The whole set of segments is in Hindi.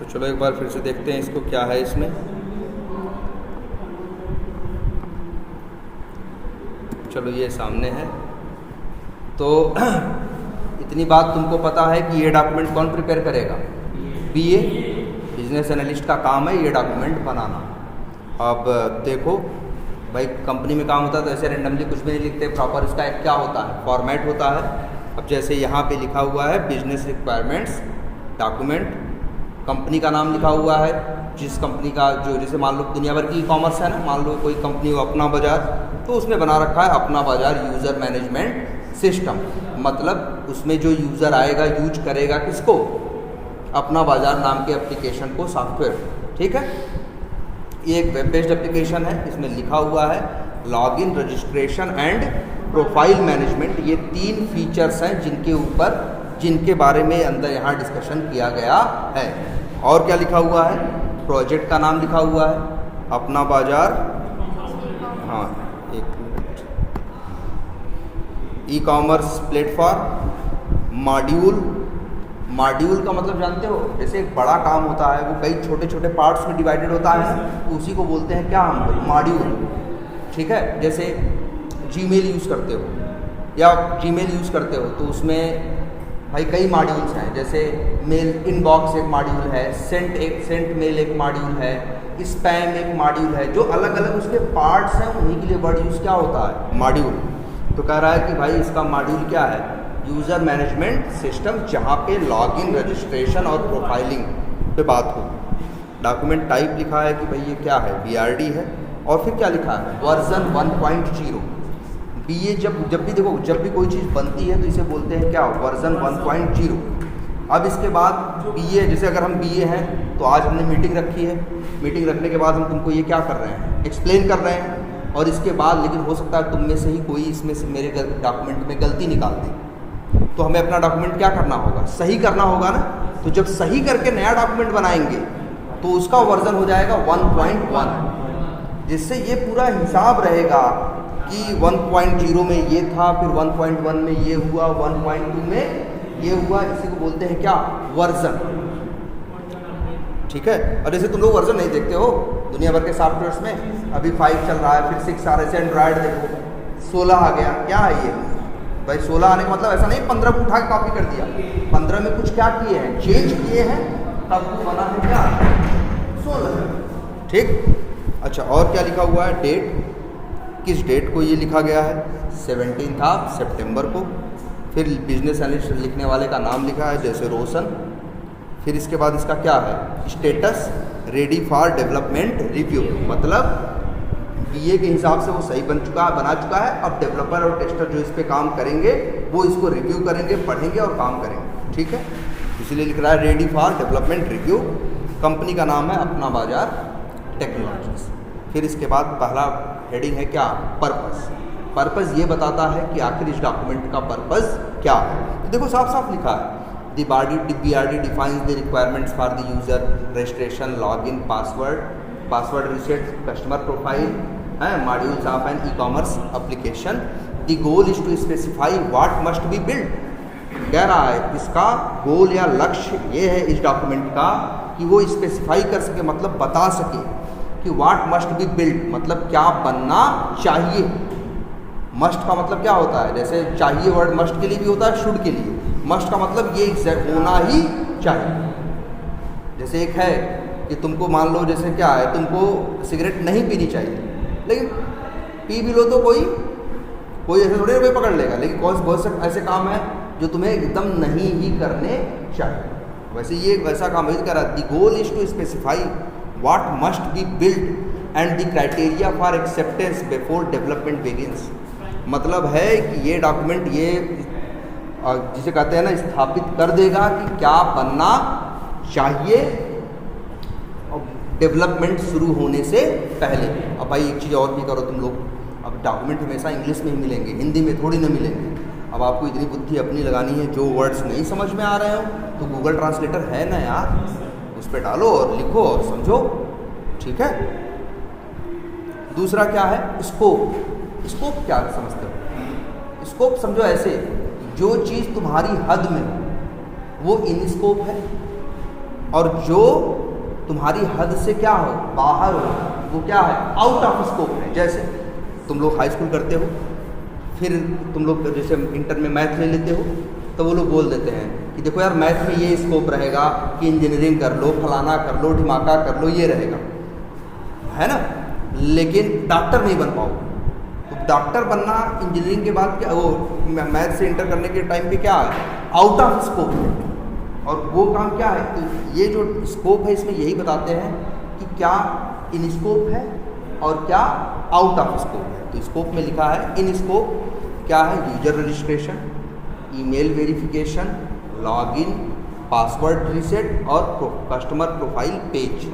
चलो एक बार फिर से देखते हैं इसको क्या है इसमें। चलो ये सामने है। तो इतनी बात तुमको पता है कि ये डॉक्यूमेंट कौन प्रिपेयर करेगा? बीए बिजनेस एनालिस्ट का काम है ये डॉक्यूमेंट बनाना। अब देखो भाई, कंपनी में काम होता है तो ऐसे रेंडमली कुछ भी नहीं लिखते, प्रॉपर इसका एक क्या होता है, फॉर्मेट होता है। अब जैसे यहाँ पे लिखा हुआ है बिजनेस रिक्वायरमेंट्स डॉक्यूमेंट, कंपनी का नाम लिखा हुआ है, जिस कंपनी का जो जैसे मान लो दुनिया भर की कॉमर्स है ना, मान लो कोई कंपनी हो अपना बाजार, तो उसमें बना रखा है अपना बाजार यूज़र मैनेजमेंट सिस्टम। मतलब उसमें जो यूज़र आएगा यूज करेगा किसको? अपना बाजार नाम के एप्लीकेशन को, सॉफ्टवेयर। ठीक है, ये एक वेब बेस्ड एप्लीकेशन है। इसमें लिखा हुआ है login, registration and profile management. ये 3 फीचर्स हैं जिनके बारे में अंदर यहाँ डिस्कशन किया गया है। और क्या लिखा हुआ है? प्रोजेक्ट का नाम लिखा हुआ है अपना बाजार, हाँ एक minute, e commerce platform, module का मतलब जानते हो, जैसे एक बड़ा काम होता है वो कई छोटे छोटे पार्ट्स में डिवाइडेड होता है, तो उसी को बोलते हैं क्या हम लोग? मॉड्यूल। ठीक है, जैसे जीमेल यूज़ करते हो या जीमेल यूज़ करते हो तो उसमें भाई कई मॉड्यूल्स हैं। जैसे मेल इनबॉक्स एक मॉड्यूल है, सेंट मेल एक मॉड्यूल है, स्पैम एक मॉड्यूल है, जो अलग अलग उसके पार्ट्स हैं उन्हीं के लिए वर्ड यूज़ क्या होता है? मॉड्यूल। तो कह रहा है कि भाई इसका मॉड्यूल क्या है? यूज़र मैनेजमेंट सिस्टम, जहाँ पे लॉगिन, रजिस्ट्रेशन और प्रोफाइलिंग पे बात हो। डॉक्यूमेंट टाइप लिखा है कि भाई ये क्या है? BRD है। और फिर क्या लिखा है? वर्जन 1.0। बीए जब भी देखो, जब भी कोई चीज़ बनती है तो इसे बोलते हैं क्या? वर्जन 1.0। अब इसके बाद बीए, जैसे अगर हम बीए हैं तो आज हमने मीटिंग रखी है, मीटिंग रखने के बाद हम तुमको ये क्या कर रहे हैं? एक्सप्लेन कर रहे हैं। और इसके बाद लेकिन हो सकता है तुम में से ही कोई इसमें से मेरे डॉक्यूमेंट में गलती निकाल दे, तो हमें अपना डॉक्यूमेंट क्या करना होगा? सही करना होगा ना। तो जब सही करके नया डॉक्यूमेंट बनाएंगे तो उसका वर्जन हो जाएगा 1.1, जिससे ये पूरा हिसाब रहेगा कि 1.0 में ये था, फिर 1.1 में ये हुआ, 1.2 में ये हुआ। इसी को बोलते हैं क्या? वर्जन। ठीक है। और जैसे तुम लोग वर्जन नहीं देखते हो दुनिया भर के सॉफ्टवेयर्स में, अभी 5 चल रहा है, फिर 6 आ रहे हैं, एंड्रॉयड देखो 16 आ गया। क्या है ये भाई? 16 आने का मतलब ऐसा नहीं 15 को उठा के कॉपी कर दिया। 15 में कुछ क्या किए हैं? चेंज किए हैं, तब वो बना है क्या? 16। ठीक। अच्छा, और क्या लिखा हुआ है? डेट, किस डेट को ये लिखा गया है? 17 सितंबर को। फिर बिजनेस एनालिस्ट लिखने वाले का नाम लिखा है, जैसे रोशन। फिर इसके बाद इसका क्या है? Status, ready for development review. मतलब बीए के हिसाब से वो सही बना चुका है। अब डेवलपर और टेस्टर जो इस पे काम करेंगे वो इसको रिव्यू करेंगे, पढ़ेंगे और काम करेंगे। ठीक है, इसीलिए लिख रहा है ready for development review. Company का नाम है अपना बाजार टेक्नोलॉजीज। फिर इसके बाद पहला हेडिंग है क्या? पर्पस ये बताता है कि आखिर इस डॉक्यूमेंट का पर्पस क्या है। तो देखो साफ साफ लिखा है, BRD defines the requirements for the user, registration, login, password reset, customer profile, modules of an e commerce application. The goal is to specify what must be build. कह रहा है इसका गोल या लक्ष्य ये है इस डॉक्यूमेंट का कि वो स्पेसिफाई कर सके, मतलब बता सके कि व्हाट मस्ट बी बिल्ड, मतलब क्या बनना चाहिए। मस्ट का मतलब क्या होता है? जैसे चाहिए वर्ड मस्ट के लिए भी होता है, शुड के लिए। मस्ट का मतलब ये एग्जैक्ट होना ही चाहिए। जैसे एक है कि तुमको मान लो जैसे क्या है, तुमको सिगरेट नहीं पीनी चाहिए, लेकिन पी भी लो तो कोई ऐसे थोड़ी कोई पकड़ लेगा। लेकिन बहुत से ऐसे काम है जो तुम्हें एकदम नहीं ही करने चाहिए। वैसे ये वैसा काम है। कह रहा the goal is to specify what must be build and the criteria for acceptance before development begins. मतलब है कि ये डॉक्यूमेंट ये जिसे कहते हैं ना, स्थापित कर देगा कि क्या बनना चाहिए डेवलपमेंट शुरू होने से पहले। अब भाई एक चीज़ और भी करो तुम लोग, अब डॉक्यूमेंट हमेशा इंग्लिश में ही मिलेंगे, हिंदी में थोड़ी ना मिलेंगे। अब आपको इतनी बुद्धि अपनी लगानी है, जो वर्ड्स नहीं समझ में आ रहे हो तो गूगल ट्रांसलेटर है ना यार, उस पर डालो और लिखो और समझो। ठीक है। दूसरा क्या है? स्कोप क्या समझते हो? स्कोप समझो ऐसे, जो चीज़ तुम्हारी हद में हो वो इन स्कोप है, और जो तुम्हारी हद से क्या हो, बाहर हो, वो क्या है, आउट ऑफ स्कोप है। जैसे तुम लोग हाई स्कूल करते हो, फिर तुम लोग जैसे इंटर में मैथ ले लेते हो, तो वो लोग बोल देते हैं कि देखो यार मैथ में ये स्कोप रहेगा कि इंजीनियरिंग कर लो, फलाना कर लो, ढिमाका कर लो, ये रहेगा, है ना, लेकिन डॉक्टर नहीं बन पाओ। तो डॉक्टर बनना इंजीनियरिंग के बाद क्या, वो मैथ से इंटर करने के टाइम पे क्या है, आउट ऑफ स्कोप है। और वो काम क्या है, तो ये जो स्कोप है इसमें यही बताते हैं कि क्या इन स्कोप है और क्या आउट ऑफ स्कोप है। तो स्कोप में लिखा है इन स्कोप क्या है, user registration, email verification, login, password reset और कस्टमर प्रोफाइल पेज।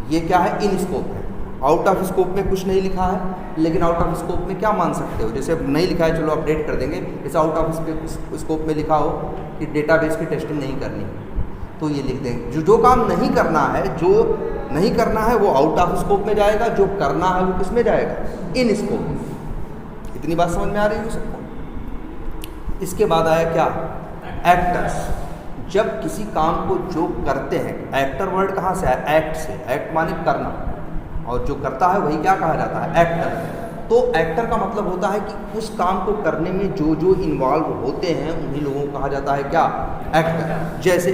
ये क्या है, इन स्कोप है। आउट ऑफ स्कोप में कुछ नहीं लिखा है, लेकिन आउट ऑफ स्कोप में क्या मान सकते हो, जैसे नहीं लिखा है चलो अपडेट कर देंगे, जैसे आउट ऑफ स्कोप में लिखा हो कि डेटाबेस की टेस्टिंग नहीं करनी, तो ये लिख देंगे। जो काम नहीं करना है, जो नहीं करना है वो आउट ऑफ स्कोप में जाएगा, जो करना है वो किस में जाएगा, इन स्कोप। इतनी बात समझ में आ रही है सबको। इसके बाद आया क्या, एक्टर्स। जब किसी काम को जो करते हैं, एक्टर वर्ड कहाँ से है, एक्ट से, एक्ट माने करना, और जो करता है वही क्या कहा जाता है, एक्टर। तो एक्टर का मतलब होता है कि उस काम को करने में जो जो इन्वॉल्व होते हैं उन्हीं लोगों को कहा जाता है क्या, एक्टर। जैसे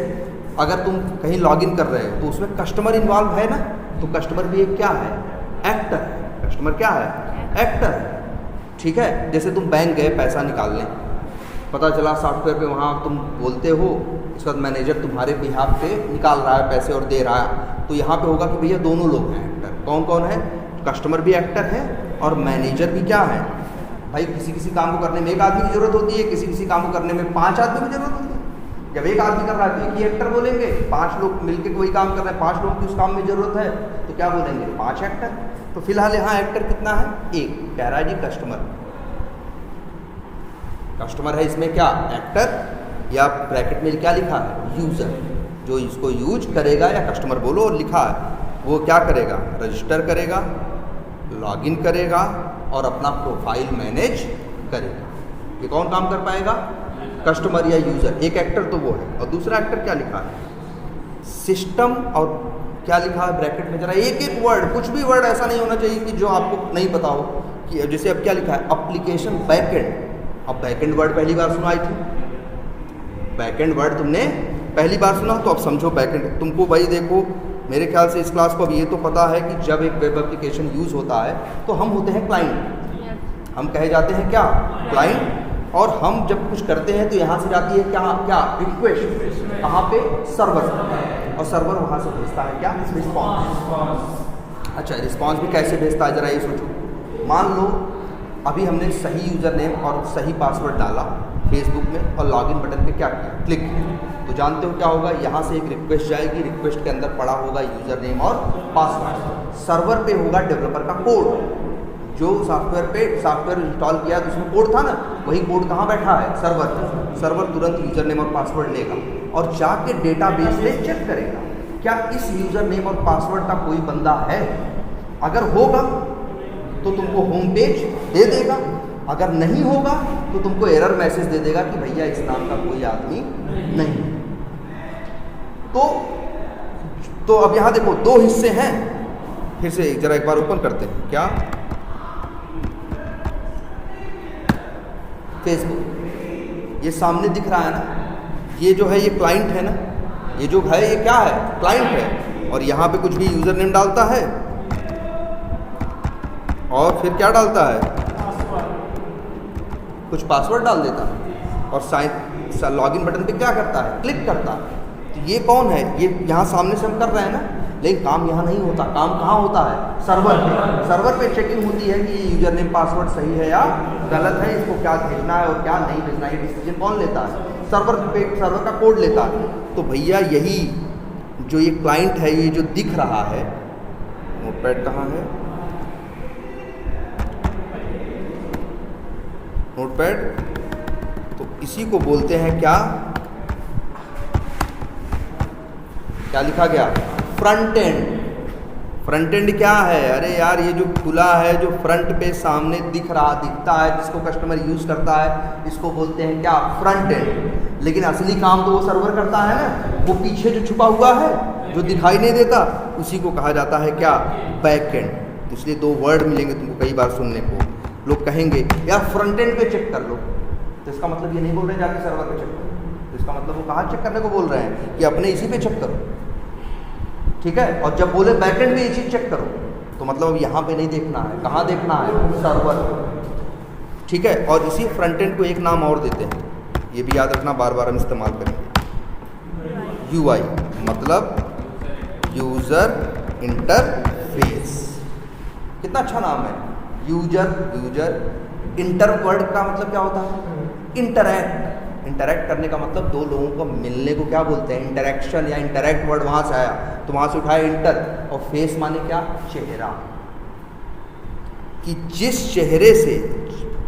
अगर तुम कहीं लॉगिन कर रहे हो तो उसमें कस्टमर इन्वॉल्व है ना, तो कस्टमर भी एक क्या है, एक्टर है। कस्टमर क्या है, एक्टर है, ठीक है। जैसे तुम बैंक गए पैसा निकालने, पता चला सॉफ्टवेयर पे वहाँ तुम बोलते हो, उसके बाद मैनेजर तुम्हारे बिहाफ पे निकाल रहा है पैसे और दे रहा है, तो यहाँ पे होगा कि भैया दोनों लोग हैं एक्टर। कौन कौन है, कस्टमर भी एक्टर है और मैनेजर भी क्या है। भाई किसी किसी काम को करने में एक आदमी की ज़रूरत होती है, किसी किसी काम को करने में 5 आदमी की ज़रूरत होती है। जब एक आदमी कर रहा है तो एक ही एक्टर बोलेंगे, 5 लोग मिलकर कोई काम कर रहे हैं, 5 लोगों की उस काम में ज़रूरत है तो क्या बोलेंगे, 5 एक्टर। तो फिलहाल यहाँ एक्टर कितना है, एक। कह रहा है जी कस्टमर, कस्टमर है इसमें क्या, एक्टर, या ब्रैकेट में क्या लिखा है, यूज़र, जो इसको यूज करेगा, या कस्टमर बोलो और लिखा है, वो क्या करेगा, रजिस्टर करेगा, लॉगिन करेगा और अपना प्रोफाइल मैनेज करेगा। ये कौन काम कर पाएगा, कस्टमर या यूज़र। एक एक्टर तो वो है, और दूसरा एक्टर क्या लिखा है, सिस्टम, और क्या लिखा है ब्रैकेट में, जरा एक एक वर्ड, कुछ भी वर्ड ऐसा नहीं होना चाहिए कि जो आपको नहीं पता हो। कि जैसे अब क्या लिखा है, एप्लीकेशन बैकएंड। अब बैकएंड वर्ड पहली बार सुनाई थी, बैकएंड वर्ड तुमने पहली बार सुना, तो अब समझो बैकएंड। तुमको भाई देखो, मेरे ख्याल से इस क्लास को अब ये तो पता है कि जब एक वेब एप्लीकेशन यूज़ होता है तो हम होते हैं क्लाइंट, हम कहे जाते हैं क्या, क्लाइंट। और हम जब कुछ करते हैं तो यहाँ से जाती है क्या, क्या रिक्वेस्ट, कहाँ पे, सर्वर, और सर्वर वहाँ से भेजता है क्या, रिस्पॉन्स। अच्छा, रिस्पॉन्स भी कैसे भेजता है, जरा ये सोचो। मान लो अभी हमने सही यूज़र नेम और सही पासवर्ड डाला फेसबुक में, और लॉगिन बटन पे क्या किया, क्लिक किया, तो जानते हो क्या होगा, यहाँ से एक रिक्वेस्ट जाएगी, रिक्वेस्ट के अंदर पड़ा होगा यूज़र नेम और पासवर्ड। सर्वर पे होगा डेवलपर का कोड, जो सॉफ्टवेयर इंस्टॉल किया तो उसमें कोड था ना, वही कोड कहाँ बैठा है, सर्वर पे। सर्वर तुरंत यूज़र नेम और पासवर्ड लेगा और जाके डेटाबेस में चेक करेगा क्या इस यूज़र नेम और पासवर्ड का कोई बंदा है। अगर होगा तो तुमको होम पेज दे देगा, अगर नहीं होगा तो तुमको एरर मैसेज दे देगा कि भैया इस नाम का कोई आदमी नहीं। तो अब यहाँ देखो 2 हिस्से हैं, फिर से जरा एक बार ओपन करते हैं, क्या, फेसबुक, ये सामने दिख रहा है ना, ये जो है ये क्लाइंट है ना, ये जो है ये क्या है, क्लाइंट है। और यहाँ पे कुछ भी यूज़र नेम डालता है और फिर क्या डालता है, कुछ पासवर्ड डाल देता है, और साइन लॉगिन बटन पे क्या करता है, क्लिक करता है। तो ये कौन है, ये यहाँ सामने से हम कर रहे हैं ना, लेकिन काम यहाँ नहीं होता, काम कहाँ होता है, सर्वर पे। सर्वर पे चेकिंग होती है कि ये यूज़र नेम पासवर्ड सही है या गलत है, इसको क्या भेजना है और क्या नहीं भेजना है, ये डिसीजन कौन लेता है, सर्वर पे, सर्वर का कोड लेता है। तो भैया यही जो ये क्लाइंट है, ये जो दिख रहा है, नोटपैड कहाँ है, नोटपैड, तो इसी को बोलते हैं क्या, क्या लिखा गया, फ्रंट एंड। फ्रंट एंड क्या है? अरे यार ये जो खुला है, जो फ्रंट पे सामने दिखता है, जिसको कस्टमर यूज़ करता है, इसको बोलते हैं क्या? Front end. लेकिन असली काम तो वो सर्वर करता है ना, वो पीछे जो छुपा हुआ है, जो दिखाई नहीं देता, उसी को कहा जाता है क्या? Back and. तो इसलिए दो वर्ड मिलेंगे तुमको कई बार सुनने को, लोग कहेंगे यार फ्रंट एंड पे चेक कर लो, तो इसका मतलब ये नहीं बोल रहे जाके सर्वर पे चेक करो, तो इसका मतलब वो कहाँ चेक करने को बोल रहे हैं कि अपने इसी पे चेक करो, ठीक है। और जब बोले बैकएंड में ये चीज़ चेक करो, तो मतलब यहाँ पे नहीं देखना है, कहाँ देखना है? सर्वर, ठीक है। और इसी फ्रंट एंड को एक नाम और देते हैं, ये भी याद रखना, बार बार हम इस्तेमाल करेंगे। यूआई मतलब यूज़र इंटरफेस। कितना अच्छा नाम है, यूजर। इंटर वर्ड का मतलब क्या होता है? इंटरैक्ट करने का मतलब दो लोगों को मिलने को क्या बोलते हैं? इंटरैक्शन, या इंटरैक्ट वर्ड वहाँ से आया, तो वहाँ से उठाया इंटर, और फेस माने क्या? चेहरा। कि जिस चेहरे से,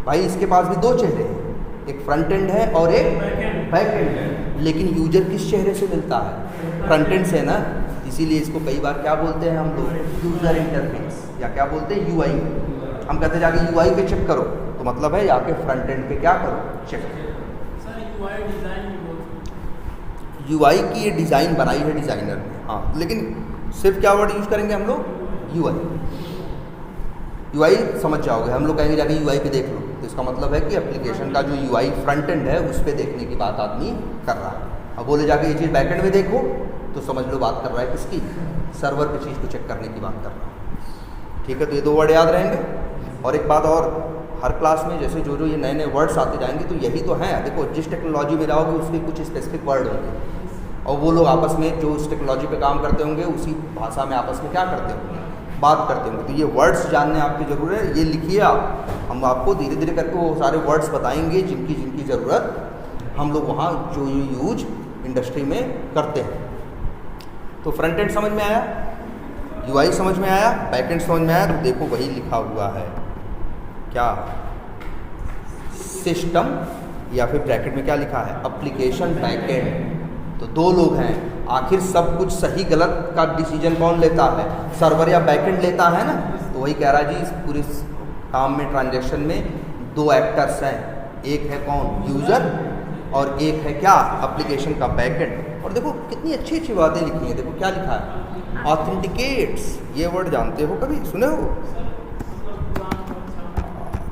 भाई इसके पास भी दो चेहरे हैं, एक फ्रंट एंड है और एक बैक एंड है, लेकिन यूजर किस चेहरे से मिलता है? फ्रंट एंड से ना। इसीलिए इसको कई बार क्या बोलते हैं हम लोग? यूजर इंटरफेस, या क्या बोलते हैं? यूआई। हम कहते हैं जाके यूआई पे चेक करो, तो मतलब है जाके फ्रंट एंड पे क्या करो? चेक करो। यूआई की ये डिज़ाइन बनाई है डिज़ाइनर ने, हाँ, लेकिन सिर्फ क्या वर्ड यूज़ करेंगे हम लोग? यूआई समझ जाओगे। हम लोग कहेंगे जाके यूआई पे देख लो, तो इसका मतलब है कि एप्लीकेशन का जो यूआई फ्रंट एंड है उस पर देखने की बात आदमी कर रहा है। अब बोले जाके ये चीज़ बैक एंड में देखो, तो समझ लो बात कर रहा है किसकी? सर्वर की चीज़ को चेक करने की बात कर रहा है, ठीक है। तो ये दो वर्ड याद रहेंगे। और एक बात और, हर क्लास में जैसे जो ये नए नए वर्ड्स आते जाएंगे, तो यही तो हैं। देखो जिस टेक्नोलॉजी में जाओगे उसके कुछ स्पेसिफिक वर्ड होंगे, और वो लोग आपस में जो उस टेक्नोलॉजी पे काम करते होंगे उसी भाषा में आपस में क्या करते होंगे? बात करते होंगे। तो ये वर्ड्स जानने आपकी ज़रूरत है, ये लिखिए आप। हम आपको धीरे धीरे करके वो सारे वर्ड्स बताएंगे जिनकी ज़रूरत हम लोग वहाँ जो यूज इंडस्ट्री में करते हैं। तो फ्रंट एंड समझ में आया, यूआई समझ में आया, बैक एंड समझ में आया। तो देखो वही लिखा हुआ है क्या? सिस्टम, या फिर ब्रैकेट में क्या लिखा है? Application back and. तो दो लोग हैं, आखिर सब कुछ सही गलत का डिसीजन कौन लेता है? सर्वर या बैकएंड लेता है ना। तो वही कह रहा है जी, इस पूरे काम में, ट्रांजैक्शन में दो एक्टर्स हैं, एक है कौन? यूज़र, और एक है क्या? एप्लीकेशन का बैकएंड। और देखो कितनी अच्छी अच्छी बातें लिखी हैं। देखो क्या लिखा है? ऑथेंटिकेट्स। ये वर्ड जानते हो, कभी सुने हो?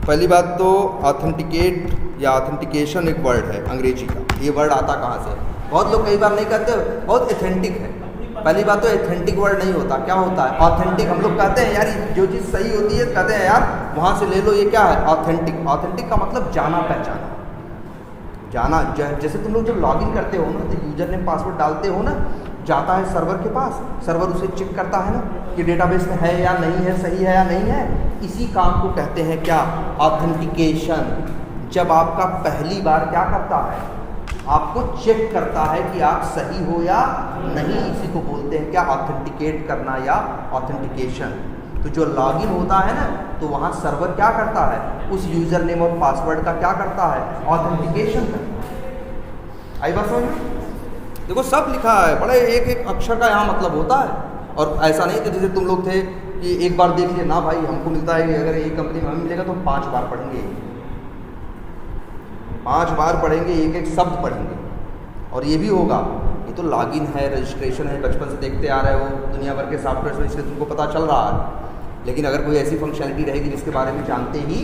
पहली बात तो ऑथेंटिकेट या ऑथेंटिकेशन एक वर्ड है अंग्रेजी का। ये वर्ड आता कहाँ से? बहुत लोग कई बार नहीं कहते, बहुत एथेंटिक है। पहली बात तो एथेंटिक वर्ड नहीं होता, क्या होता है? ऑथेंटिक। हम लोग कहते हैं यार जो चीज़ सही होती है कहते हैं यार वहाँ से ले लो, ये क्या है? ऑथेंटिक। ऑथेंटिक का मतलब जाना पहचाना, जाना। जैसे तुम लोग जब लॉगिन करते हो ना, तो यूजर नेम पासवर्ड डालते हो ना, जाता है सर्वर के पास, सर्वर उसे चेक करता है ना कि डेटाबेस में है या नहीं है, सही है या नहीं है। इसी काम को कहते हैं क्या? ऑथेंटिकेशन। जब आपका पहली बार क्या करता है? आपको चेक करता है कि आप सही हो या नहीं, इसी को बोलते हैं क्या? ऑथेंटिकेट करना या ऑथेंटिकेशन। तो जो लॉगिन होता है ना, तो वहाँ सर्वर क्या करता है? उस यूज़र नेम और पासवर्ड का क्या करता है? ऑथेंटिकेशन करता है। आई बात समझ में? देखो सब लिखा है, बड़े एक एक अक्षर का यहाँ मतलब होता है। और ऐसा नहीं कि जैसे तुम लोग थे कि एक बार देख लिया ना, भाई हमको मिलता है कि अगर एक कंपनी में हमें मिलेगा तो 5 बार पढ़ेंगे, 5 बार पढ़ेंगे, एक एक शब्द पढ़ेंगे। और ये भी होगा, ये तो लॉगिन है, रजिस्ट्रेशन है, बचपन से देखते आ रहे हो दुनिया भर के सॉफ्टवेयर में, इसलिए तुमको पता चल रहा है। लेकिन अगर कोई ऐसी फंक्शनलिटी रहेगी जिसके बारे में जानते ही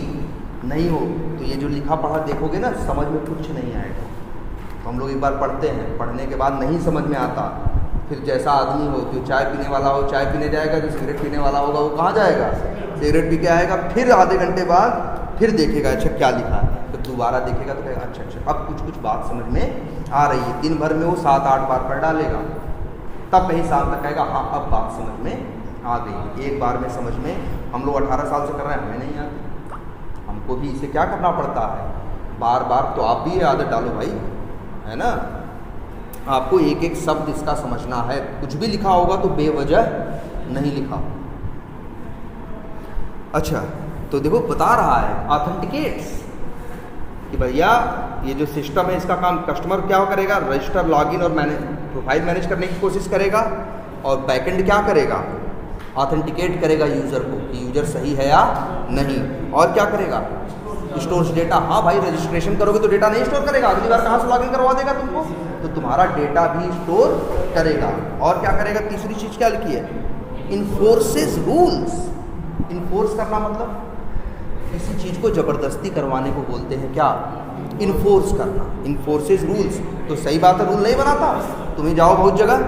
नहीं हो, तो ये जो लिखा पढ़ा देखोगे ना, समझ में कुछ नहीं आएगा। तो हम लोग एक बार पढ़ते हैं, पढ़ने के बाद नहीं समझ में आता, फिर जैसा आदमी हो, जो चाय पीने वाला हो चाय पीने जाएगा, जो सिगरेट पीने वाला होगा वो कहाँ जाएगा? सिगरेट पी के आएगा, फिर आधे घंटे बाद फिर देखेगा अच्छा क्या लिखा है, फिर दोबारा देखेगा तो कहेगा अच्छा अब कुछ बात समझ में आ रही है। दिन भर में वो 7-8 बार पढ़ डालेगा, तब कहीं शाम तक कहेगा हाँ अब बात समझ में आ गई। एक बार में समझ में, हम लोग 18 साल से कर रहे हैं, हमें नहीं आती, हमको भी इसे क्या करना पड़ता है? बार बार। तो आप भी ये आदत डालो भाई, है ना। आपको एक एक शब्द इसका समझना है, कुछ भी लिखा होगा तो बेवजह नहीं लिखा। अच्छा, तो देखो बता रहा है ऑथेंटिकेट्स कि भैया ये जो सिस्टम है इसका काम कस्टमर क्या करेगा? रजिस्टर, लॉगिन और प्रोफाइल मैनेज करने की कोशिश करेगा। और बैकएंड क्या करेगा? ऑथेंटिकेट करेगा यूज़र को कि यूज़र सही है या नहीं। और क्या करेगा, स्टोर्स डेटा। हाँ भाई, रजिस्ट्रेशन करोगे तो डेटा नहीं स्टोर करेगा, अगली बार कहाँ से लॉगिन करवा देगा तुमको, तो तुम्हारा डेटा भी स्टोर करेगा। और क्या करेगा, तीसरी चीज़ क्या लिखी है, इन्फोर्सेस रूल्स। इन्फोर्स करना मतलब किसी चीज़ को ज़बरदस्ती करवाने को बोलते हैं, क्या, इन्फोर्स करना, इन्फोर्सेस रूल्स। तो सही बात है, रूल नहीं बनाता। तुम्हें जाओ बहुत जगह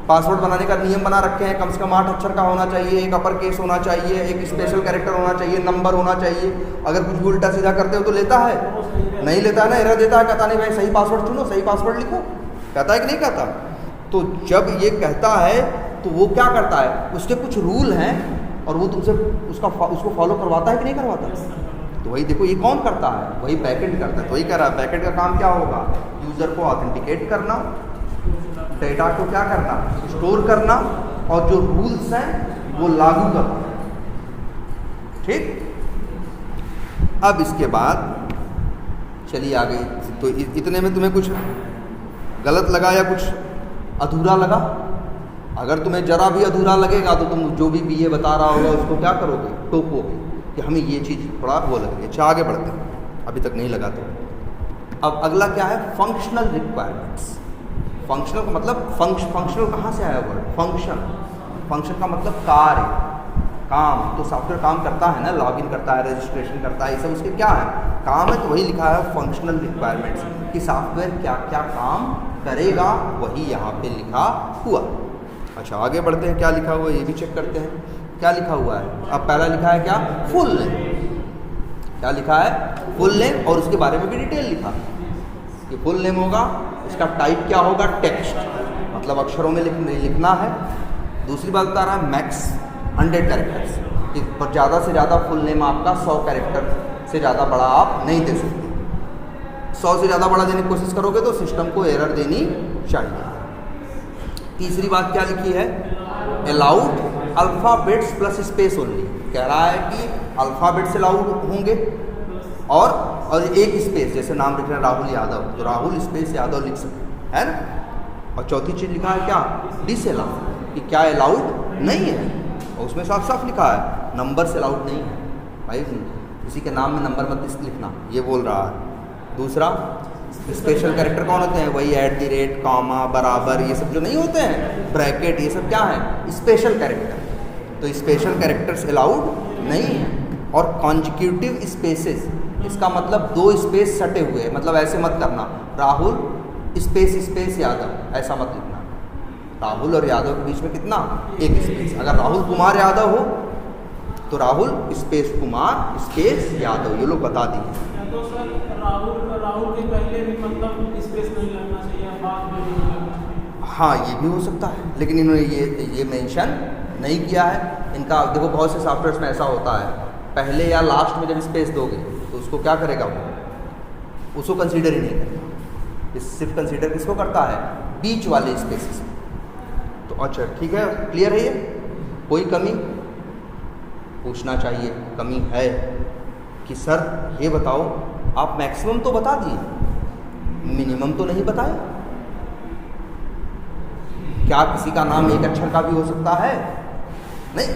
पासवर्ड बनाने का नियम बना रखे हैं, कम से कम 8 अक्षर का होना चाहिए, एक अपर केस होना चाहिए, एक स्पेशल कैरेक्टर होना चाहिए, नंबर होना चाहिए। अगर कुछ भी उल्टा सीधा करते हो तो लेता है, नहीं लेता है ना, एरर देता है, कहता नहीं भाई सही पासवर्ड चुनो, सही पासवर्ड लिखो, कहता है कि नहीं कहता। तो जब ये कहता है तो वो क्या करता है, उसके कुछ रूल हैं और वो तुमसे उसको फॉलो करवाता है कि नहीं करवाता। तो वही देखो, ये कौन करता है, वही बैकएंड करता है। तो वही कह रहा है, बैकएंड का काम क्या होगा, यूज़र को ऑथेंटिकेट करना, डेटा को क्या करना, स्टोर करना, और जो रूल्स हैं वो लागू करना। ठीक, अब इसके बाद चलिए आगे। तो इतने में तुम्हें कुछ गलत लगा या कुछ अधूरा लगा? अगर तुम्हें जरा भी अधूरा लगेगा तो तुम जो भी बीए बता रहा होगा उसको क्या करोगे, टोकोगे कि हमें ये चीज़ थोड़ा वो लगे। अच्छा आगे बढ़ते हैं, अभी तक नहीं लगा तो। अब अगला क्या है, फंक्शनल रिक्वायरमेंट्स। फंक्शनल का मतलब फंक्शनल कहाँ से आया वर्ड, फंक्शन। फंक्शन का मतलब कार्य, काम। तो सॉफ्टवेयर काम करता है ना, लॉगिन करता है, रजिस्ट्रेशन करता है, ये सब उसके क्या है, काम है। तो वही लिखा है फंक्शनल रिक्वायरमेंट्स कि सॉफ्टवेयर क्या क्या काम करेगा, वही यहाँ पे लिखा हुआ। अच्छा आगे बढ़ते हैं, क्या लिखा हुआ है ये भी चेक करते हैं। क्या लिखा हुआ है, अब पहला लिखा है क्या, फुल नेम। क्या लिखा है, फुल नेम, और उसके बारे में भी डिटेल लिखा कि फुल नेम होगा, इसका टाइप क्या होगा, टेक्स्ट, मतलब अक्षरों में लिखना है। दूसरी बात बता रहा है, मैक्स 100 कैरेक्टर्स, पर ज़्यादा से ज़्यादा फुल नेम आपका 100 कैरेक्टर से ज़्यादा बड़ा आप नहीं दे सकते। 100 से ज़्यादा बड़ा देने की कोशिश करोगे तो सिस्टम को एरर देनी चाहिए। तीसरी बात क्या लिखी है, allowed alphabets plus space only. कह रहा है कि अल्फ़ाबेट्स अलाउड होंगे और एक स्पेस, जैसे नाम लिख रहे हैं राहुल यादव, तो राहुल स्पेस यादव लिख सकते है ना। और चौथी चीज़ लिखा है क्या, डिसअलाउड, कि क्या अलाउड नहीं है, और उसमें साफ साफ लिखा है नंबर से अलाउड नहीं है। भाई किसी के नाम में नंबर मत लिखना, ये बोल रहा है। दूसरा, स्पेशल कैरेक्टर कौन होते हैं, वही @ कॉमा बराबर, ये सब जो नहीं होते हैं, ब्रैकेट, ये सब क्या है, स्पेशल कैरेक्टर। तो स्पेशल कैरेक्टर्स अलाउड नहीं है। और कॉन्जिक्यूटिव स्पेसेस, इसका मतलब 2 स्पेस सटे हुए हैं, मतलब ऐसे मत करना राहुल स्पेस स्पेस यादव, ऐसा मत लिखना। राहुल और यादव के बीच में कितना, एक स्पेस। अगर राहुल कुमार यादव हो तो राहुल स्पेस कुमार स्पेस यादव, ये लोग बता दिए। तो सर राहुल के पहले भी मतलब स्पेस नहीं लगना चाहिए, बाद में नहीं लगना चाहिए। हाँ ये भी हो सकता है, लेकिन इन्होंने ये मेंशन नहीं किया है। इनका देखो बहुत से सॉफ्टवेयर में ऐसा होता है, पहले या लास्ट में जब स्पेस दोगे तो उसको क्या करेगा, वो उसको कंसीडर ही नहीं करता। सिर्फ कंसीडर किसको करता है, बीच वाले स्पेसेस। तो अच्छा ठीक है, क्लियर है ये, कोई कमी पूछना चाहिए, कमी है कि सर ये बताओ आप मैक्सिमम तो बता दिए, मिनिमम तो नहीं बताए। क्या किसी का नाम एक अक्षर का भी हो सकता है? नहीं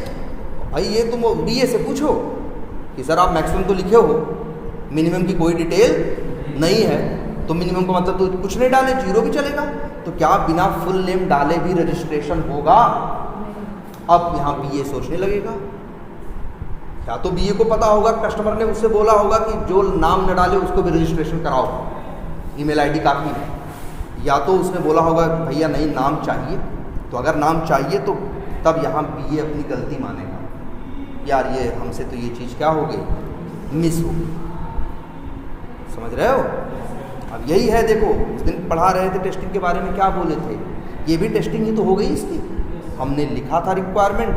भाई, ये तुम बीए से पूछो कि सर आप मैक्सिमम तो लिखे हो, मिनिमम की कोई डिटेल नहीं है, तो मिनिमम का मतलब तो कुछ नहीं डाले, 0 भी चलेगा। तो क्या बिना फुल नेम डाले भी रजिस्ट्रेशन होगा? अब यहाँ बीए सोचने लगेगा। या तो बीए को पता होगा, कस्टमर ने उससे बोला होगा कि जो नाम न डाले उसको भी रजिस्ट्रेशन कराओ, ईमेल आईडी काफ़ी है। या तो उसने बोला होगा भैया नहीं नाम चाहिए, तो अगर नाम चाहिए तो तब यहाँ बीए अपनी गलती मानेगा, यार ये हमसे तो ये चीज़ क्या हो गई, मिस हो गई। समझ रहे हो? अब यही है, देखो उस दिन पढ़ा रहे थे टेस्टिंग के बारे में, क्या बोले थे, ये भी टेस्टिंग ही तो हो गई इसकी। हमने लिखा था रिक्वायरमेंट,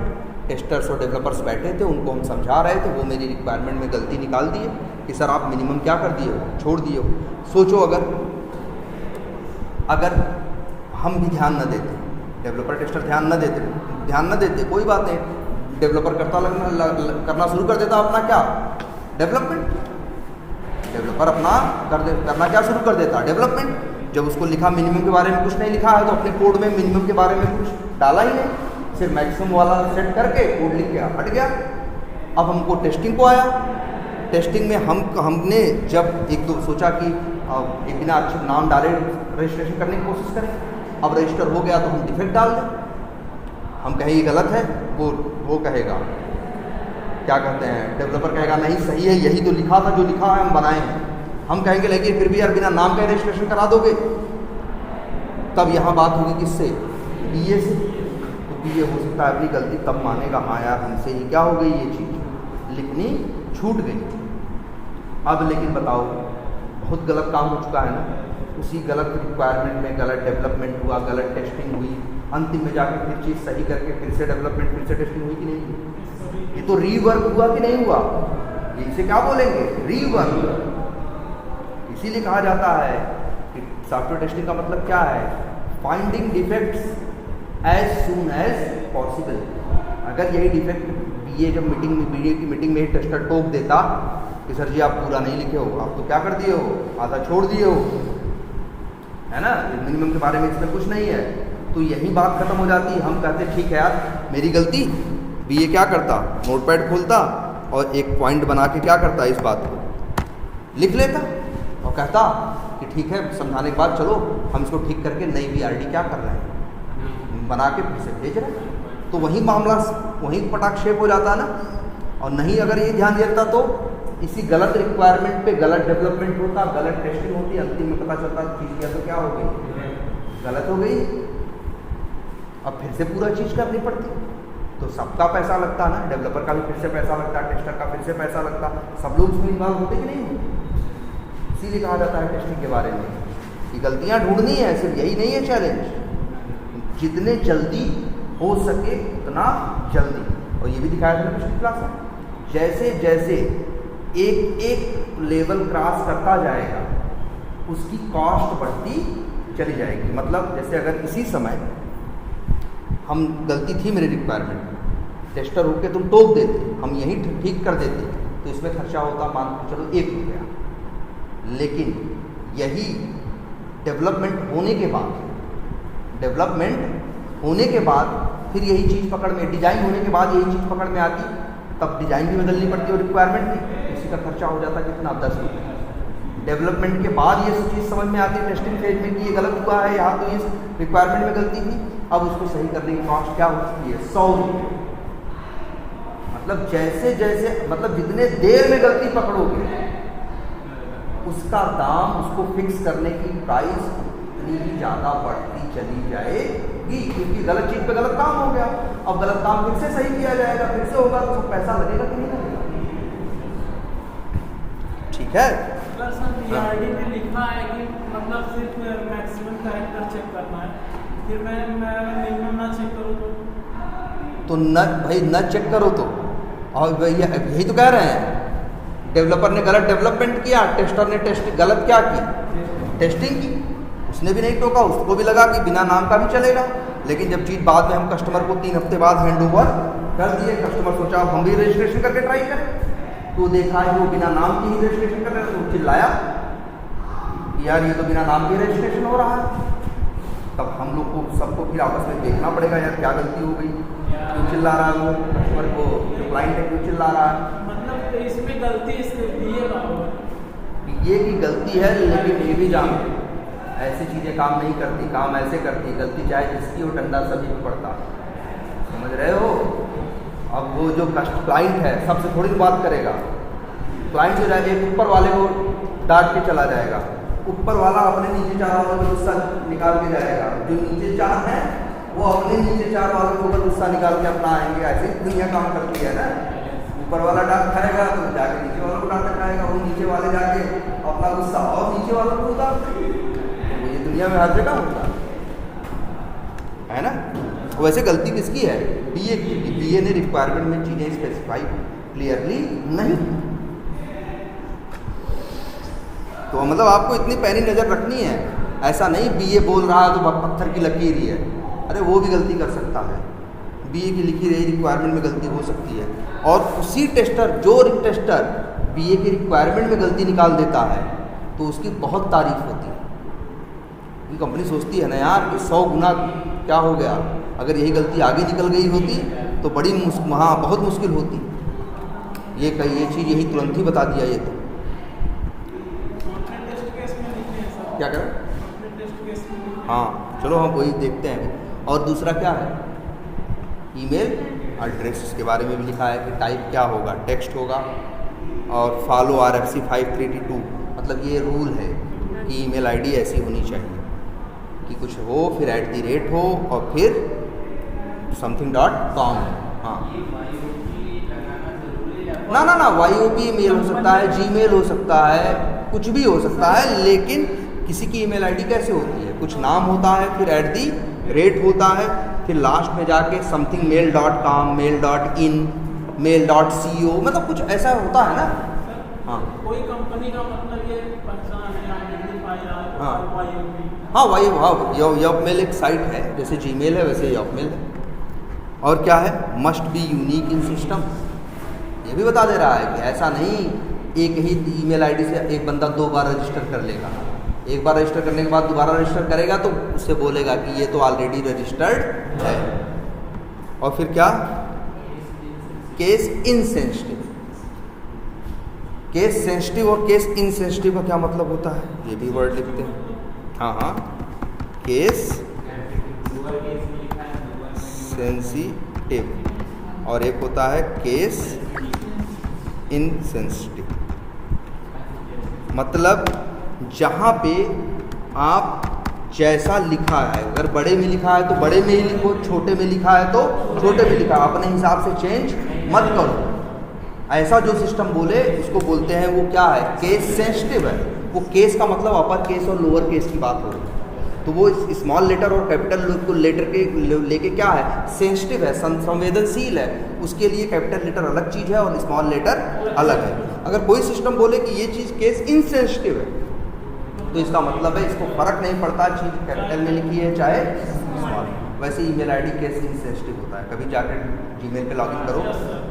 टेस्टर्स और डेवलपर्स बैठे थे, उनको हम समझा रहे थे, वो मेरी रिक्वायरमेंट में गलती निकाल दिए कि सर आप मिनिमम क्या कर दिए हो, छोड़ दिए हो। सोचो अगर हम भी ध्यान न देते, डेवलपर टेस्टर ध्यान न देते, कोई बात नहीं, डेवलपर करना शुरू कर देता अपना क्या, डेवलपमेंट। डेवलपर अपना करना क्या शुरू कर देता, डेवलपमेंट। जब उसको लिखा मिनिमम के बारे में कुछ नहीं लिखा है, तो अपने कोड में मिनिमम के बारे में कुछ डाला ही नहीं, सिर्फ मैक्सिमम वाला सेट करके कोड लिख के हट गया। अब हमको टेस्टिंग को आया। टेस्टिंग में हमने जब एक दो सोचा कि एक बिना अच्छे नाम डाले रजिस्ट्रेशन करने की कोशिश करें। अब रजिस्टर हो गया तो हम डिफेक्ट डाल दें, हम कहें ये गलत है, वो कहेगा क्या कहते हैं, डेवलपर कहेगा नहीं सही है, यही तो लिखा था, जो लिखा है हम बनाए हैं। हम कहेंगे लेकिन फिर भी यार बिना नाम का रजिस्ट्रेशन करा दोगे। तब यहाँ बात होगी किससे, बीए से। तो बीए हो सकता है अपनी गलती तब मानेगा, हाँ यार हमसे ही क्या हो गई, ये चीज़ लिखनी छूट गई। अब लेकिन बताओ बहुत गलत काम हो चुका है ना, उसी गलत रिक्वायरमेंट में गलत डेवलपमेंट हुआ, गलत टेस्टिंग हुई, अंतिम में जाके फिर चीज़ सही करके फिर से डेवलपमेंट, फिर से टेस्टिंग हुई कि नहीं हुई। ये तो रीवर्क हुआ कि नहीं हुआ, इसे क्या बोलेंगे, रीवर्क। इसीलिए कहा जाता है कि सॉफ्टवेयर टेस्टिंग का मतलब क्या है, finding defects as soon as possible. अगर यही डिफेक्ट बीए जब बीए की मीटिंग में ही टेस्टर टोक देता कि सर जी आप पूरा नहीं लिखे हो, आप तो क्या कर दिए हो, आधा छोड़ दिए हो, है ना, मिनिमम के बारे में इसमें कुछ नहीं है, तो यही बात खत्म हो जाती है। हम कहते ठीक है यार मेरी गलती। बीए क्या करता, नोटपैड खोलता और एक पॉइंट बना के क्या करता, इस बात को लिख लेता और कहता कि ठीक है, समझाने के बाद चलो हम इसको ठीक करके नई बीआरडी क्या कर रहे हैं, बना के फिर से भेज रहे हैं। तो वही मामला वहीं पटाक्षेप हो जाता ना। और नहीं अगर ये ध्यान देता तो इसी गलत रिक्वायरमेंट पे गलत डेवलपमेंट होता, गलत टेस्टिंग होती, अंतिम में पता चलता चीज़ या तो क्या हो गई, गलत हो गई। अब फिर से पूरा चीज़ करनी पड़ती, तो सबका पैसा लगता ना, डेवलपर का भी फिर से पैसा लगता, टेस्टर का फिर से पैसा लगता, सब लोग उसमें इन्वॉल्व होते कि नहीं होते। इसीलिए कहा जाता है टेस्टिंग के बारे में कि गलतियाँ ढूंढनी है, सिर्फ यही नहीं है चैलेंज, जितने जल्दी हो सके उतना जल्दी। और ये भी दिखाया था पिछली क्लास में, जैसे जैसे एक एक लेवल क्रॉस करता जाएगा उसकी कॉस्ट बढ़ती चली जाएगी। मतलब जैसे अगर इसी समय हम गलती थी मेरे रिक्वायरमेंट में, टेस्टर होके तुम टोक देते, हम यही ठीक कर देते, तो इसमें खर्चा होता मान के चलो 1 रुपया। लेकिन यही डेवलपमेंट होने के बाद फिर यही चीज़ पकड़ में, डिज़ाइन होने के बाद यही चीज़ पकड़ में आती, तब डिज़ाइन भी बदलनी पड़ती है और रिक्वायरमेंट भी, इसी का खर्चा हो जाता कितना, 10 रुपये। डेवलपमेंट के बाद ये चीज़ समझ में आती है टेस्टिंग फेज में कि ये गलत हुआ है, यहाँ तो ये रिक्वायरमेंट में गलती थी, अब उसको सही करने की कॉस्ट क्या हो सकती है, 100 रुपये। मतलब जैसे जैसे मतलब जितने देर में गलती पकड़ोगे उसका दाम, उसको फिक्स करने की प्राइस उतनी ही ज़्यादा बढ़ती चली जाएगी, क्योंकि गलत चीज़ पे गलत काम हो गया। अब गलत काम फिर से सही किया जाएगा, फिर से होगा, तो पैसा लगेगा कि नहीं लगेगा। ठीक है, सर बीआरडी में लिखा है कि मतलब सिर्फ मैक्सिमम कैरेक्टर चेक करना है, फिर मैं मिनिमम ना चेक करूँ तो न भाई न चेक करो तो, और यही तो कह रहे हैं, डेवलपर ने गलत डेवलपमेंट किया, टेस्टर ने गलत क्या की, टेस्टिंग की, उसने भी नहीं टोका, उसको भी लगा कि बिना नाम का भी चलेगा। लेकिन जब चीज़ बाद में हम कस्टमर को 3 हफ्ते बाद हैंड ओवर कर दिए, कस्टमर सोचा अब हम भी रजिस्ट्रेशन करके ट्राई करें, तो देखा है वो बिना नाम की ही रजिस्ट्रेशन कर रहे हैं, तो चिल्लाया कि यार ये तो बिना नाम के रजिस्ट्रेशन हो रहा है। तब हम लोग को सबको फिर आपस में देखना पड़ेगा यार क्या गलती हो गई, क्यों चिल्ला रहा है वो कस्टमर को, जो क्लाइंट है क्यों चिल्ला रहा है। मतलब इसमें गलती इसके बीए का होगा, बीए की गलती है, लेकिन ये भी जान ऐसी चीज़ें काम नहीं करती, काम ऐसे करती, गलती चाहे जिसकी हो, डंडा सभी को पड़ता, समझ रहे हो। अब वो जो क्लाइंट है सबसे थोड़ी बात करेगा, क्लाइंट जो जाएगा एक ऊपर वाले को डांट के चला जाएगा, ऊपर वाला अपने नीचे 4 वालों को गुस्सा निकाल के जाएगा, जो नीचे 4 हैं वो अपने नीचे 4 वालों के ऊपर गुस्सा निकाल के अपना आएंगे। ऐसे दुनिया काम करती है ना, ऊपर वाला डांट खाएगा तो जाके नीचे वालों को डांट खाएगा, वो नीचे वाले जाके अपना गुस्सा और नीचे वालों को उतारते, तो ये दुनिया में हर जगह होता है ना। वैसे गलती किसकी है, बीए की। बीए ने रिक्वायरमेंट में चीज़ें स्पेसिफाई क्लियरली नहीं, तो मतलब आपको इतनी पैनी नज़र रखनी है। ऐसा नहीं बीए बोल रहा है तो पत्थर की लकीर ही है, अरे वो भी गलती कर सकता है, बीए की लिखी रही रिक्वायरमेंट में गलती हो सकती है। और उसी टेस्टर, जो टेस्टर बीए की रिक्वायरमेंट में गलती निकाल देता है तो उसकी बहुत तारीफ होती है, क्योंकि कंपनी सोचती है ना यार कि 100 गुना क्या हो गया, अगर यही गलती आगे निकल गई होती तो बड़ी हाँ बहुत मुश्किल होती। ये चीज़ यही तुरंत ही बता दिया ये तो। क्या करें? हाँ चलो हम वही देखते हैं। और दूसरा क्या है, ईमेल एड्रेस के बारे में भी लिखा है कि टाइप क्या होगा, टेक्स्ट होगा। और फॉलो RFC 532 मतलब ये रूल है कि ईमेल आईडी ऐसी होनी चाहिए कि कुछ हो फिर @ हो और फिर something.com। हाँ ना YOP मेल हो सकता है, Gmail हो सकता है, कुछ भी हो सकता है, लेकिन किसी की ईमेल आईडी कैसे होती है, कुछ नाम होता है फिर @ होता है फिर लास्ट में जाके something mail.com, mail.in, mail.co मतलब कुछ ऐसा होता है ना। हाँ कोई कंपनी का मतलब ये पहचान है आइडेंटिफायर है। हाँ YOPmail एक साइट है, जैसे Gmail है वैसे YOPmail है। और क्या है, must be unique in system, ये भी बता दे रहा है कि ऐसा नहीं एक ही ईमेल आईडी से एक बंदा 2 बार रजिस्टर कर लेगा। एक बार रजिस्टर करने के बाद दोबारा रजिस्टर करेगा तो उससे बोलेगा कि ये तो ऑलरेडी रजिस्टर्ड है। और फिर क्या, केस इनसेंसिटिव। केस सेंसिटिव और केस इनसेंसिटिव का क्या मतलब होता है, ये भी वर्ड लिखते हैं। हाँ केस सेंसिटिव और एक होता है केस इनसेंसिटिव। मतलब जहाँ पे आप जैसा लिखा है, अगर बड़े में लिखा है तो बड़े में ही लिखो, छोटे में लिखा है तो छोटे में लिखा, अपने हिसाब से चेंज मत करो। ऐसा जो सिस्टम बोले उसको बोलते हैं वो क्या है, केस सेंसिटिव है। वो केस का मतलब अपर केस और लोअर केस की बात हो रही है, तो वो स्मॉल लेटर और कैपिटल लेटर के लेके क्या है, सेंसिटिव है, संवेदनशील है। उसके लिए कैपिटल लेटर अलग चीज़ है और स्मॉल लेटर अलग है। अगर कोई सिस्टम बोले कि ये चीज़ केस इनसेंसिटिव है तो इसका मतलब है इसको फर्क नहीं पड़ता चीज़ कैपिटल में लिखी है चाहे स्मॉल। वैसे ईमेल आईडी केस इनसेंसिटिव होता है। कभी जाकर जीमेल पे लॉगिन करो,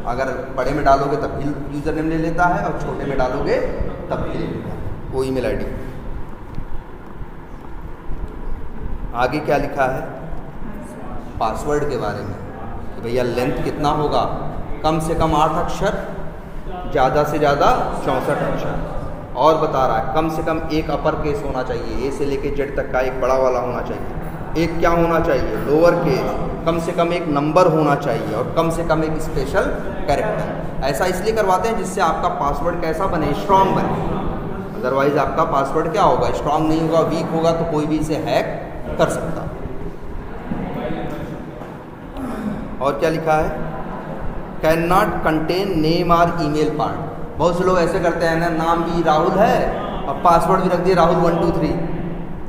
अगर बड़े में डालोगे तब भी यूज़र नेम ले लेता है और छोटे में डालोगे तब भी ले लेता है वो ईमेल आईडी। आगे क्या लिखा है, पासवर्ड के बारे में कि भैया लेंथ कितना होगा, कम से कम 8 अक्षर, ज़्यादा से ज़्यादा 64 अक्षर। और बता रहा है कम से कम एक अपर केस होना चाहिए, ए से लेके जेड तक का एक बड़ा वाला होना चाहिए। एक क्या होना चाहिए, लोअर केस, कम से कम एक नंबर होना चाहिए और कम से कम एक स्पेशल कैरेक्टर। ऐसा इसलिए करवाते हैं जिससे आपका पासवर्ड कैसा बने, स्ट्रांग बने। अदरवाइज आपका पासवर्ड क्या होगा, स्ट्रांग नहीं होगा, वीक होगा तो कोई भी इसे हैक कर सकता। और क्या लिखा है, कैन नॉट कंटेन नेम और ईमेल पार्ट। बहुत से लोग ऐसे करते हैं ना, नाम भी राहुल है और पासवर्ड भी रख दिए राहुल 1 2 3,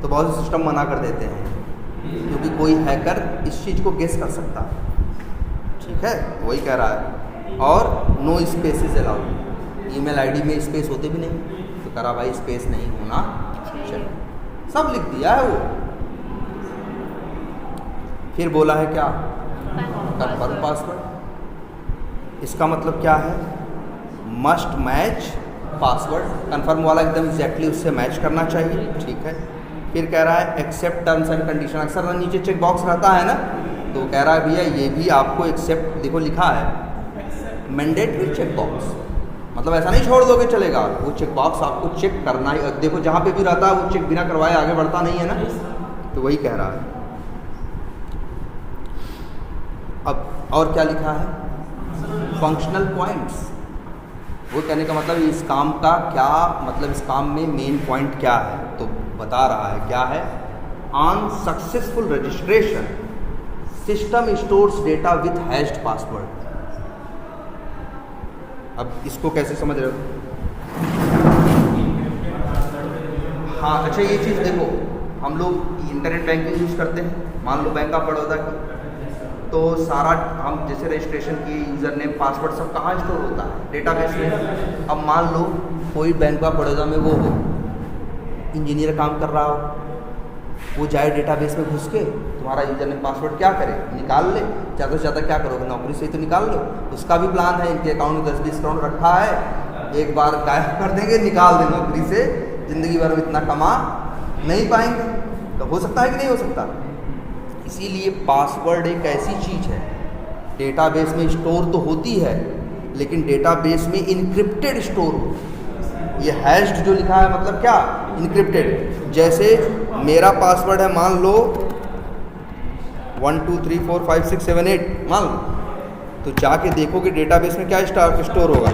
तो बहुत से सिस्टम मना कर देते हैं क्योंकि कोई हैकर इस चीज़ को गेस कर सकता है। ठीक है, वही कह रहा है। और no spaces allowed, email ID में स्पेस होते भी नहीं, तो करा भाई स्पेस नहीं होना चाहिए, सब लिख दिया है वो। फिर बोला है क्या, कन्फर्म पासवर्ड। इसका मतलब क्या है, मस्ट मैच पासवर्ड, कन्फर्म वाला एकदम एग्जैक्टली उससे मैच करना चाहिए। ठीक है, फिर कह रहा है एक्सेप्ट टर्म्स एंड कंडीशन। अक्सर ना नीचे चेक बॉक्स रहता है ना, तो कह रहा है भैया ये भी आपको एक्सेप्ट, देखो लिखा है मैंडेटरी चेक बॉक्स, मतलब ऐसा नहीं छोड़ दोगे चलेगा, वो चेक बॉक्स आपको चेक करना ही। देखो जहाँ पे भी रहता है वो चेक बिना करवाए आगे बढ़ता नहीं है ना, तो वही कह रहा है। अब और क्या लिखा है, फंक्शनल पॉइंट्स। वो कहने का मतलब इस काम का क्या मतलब, इस काम में मेन पॉइंट क्या है, तो बता रहा है क्या है, on successful registration system stores data with hatched password. अब इसको कैसे समझ रहे हो? हाँ अच्छा, ये चीज़ देखो, हम लोग इंटरनेट बैंकिंग यूज़ करते हैं, मान लो बैंक ऑफ बड़ौदा की, तो सारा हम जैसे रजिस्ट्रेशन की यूज़र नेम पासवर्ड सब कहाँ स्टोर होता है, डेटाबेस में। अब मान लो कोई बैंक ऑफ बड़ौदा में वो हो, इंजीनियर काम कर रहा हो, वो जाए डेटाबेस में घुस के तुम्हारा यूज़र नेम पासवर्ड क्या करे, निकाल ले। ज़्यादा से ज़्यादा क्या करोगे, नौकरी से ही तो निकाल लो। उसका भी प्लान है, इनके अकाउंट में 10-20 करोड़ रखा है, एक बार गायब कर देंगे, निकाल दें नौकरी से, ज़िंदगी भर में इतना कमा नहीं पाएंगे। तो हो सकता है कि नहीं हो सकता, इसीलिए पासवर्ड एक ऐसी चीज़ है, डेटाबेस में स्टोर तो होती है लेकिन डेटाबेस में इनक्रिप्टेड स्टोर होती है। ये हैश्ड जो लिखा है मतलब क्या, इनक्रिप्टेड। जैसे मेरा पासवर्ड है मान लो 1 2 3 4 5 6 7 8 मान लो, तो जाके देखोगे डेटाबेस में क्या स्टोर होगा,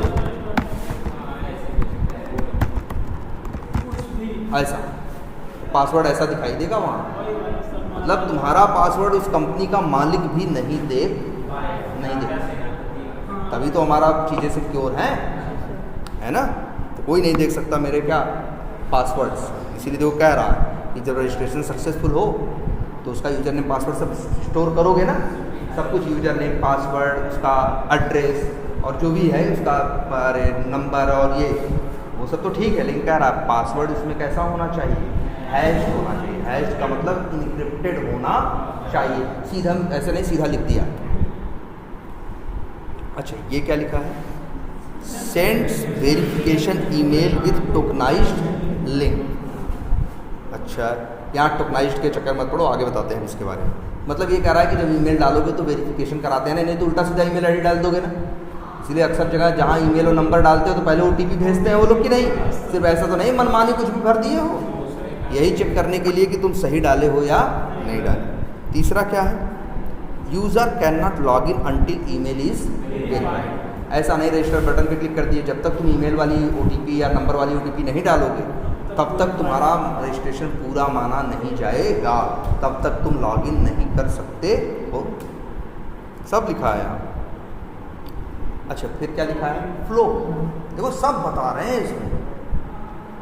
ऐसा पासवर्ड ऐसा दिखाई देगा वहाँ। मतलब तुम्हारा पासवर्ड उस कंपनी का मालिक भी नहीं देख, तभी तो हमारा चीज़ें सिक्योर हैं, है ना। तो कोई नहीं देख सकता मेरे क्या पासवर्ड्स। इसीलिए देखो कह रहा है कि जब रजिस्ट्रेशन सक्सेसफुल हो तो उसका यूज़र नेम पासवर्ड सब स्टोर करोगे ना, सब कुछ, यूज़र नेम पासवर्ड, उसका एड्रेस और जो भी है उसका नंबर और ये वो सब तो ठीक है, लेकिन कह रहा है पासवर्ड उसमें कैसा होना चाहिए, हैश होना चाहिए। हैश का मतलब इनक्रिप्टेड होना चाहिए, सीधा ऐसे नहीं सीधा लिख दिया। अच्छा ये क्या लिखा है, sends verification email with tokenized link. अच्छा यहाँ टोकनाइज्ड के चक्कर मत पड़ो, आगे बताते हैं इसके बारे में। मतलब ये कह रहा है कि जब ईमेल डालोगे तो वेरिफिकेशन कराते हैं ना, नहीं तो उल्टा सीधा ईमेल आईडी डाल दोगे ना। इसलिए अक्सर जगह जहाँ ईमेल और नंबर डालते हो तो पहले OTP भेजते हैं वो लोग, कि नहीं, सिर्फ ऐसा तो नहीं मनमानी कुछ भी भर दिए हो, यही चेक करने के लिए कि तुम सही डाले हो या नहीं डाले। तीसरा क्या है, user can not log in until email is verified. ऐसा नहीं रजिस्टर बटन पे क्लिक कर दिए, जब तक तुम ईमेल वाली OTP या नंबर वाली OTP नहीं डालोगे तब तक तुम्हारा रजिस्ट्रेशन पूरा माना नहीं जाएगा, तब तक तुम लॉगिन नहीं कर सकते हो। सब लिखा है यहाँ। अच्छा फिर क्या लिखा है, फ्लो। देखो सब बता रहे हैं इसमें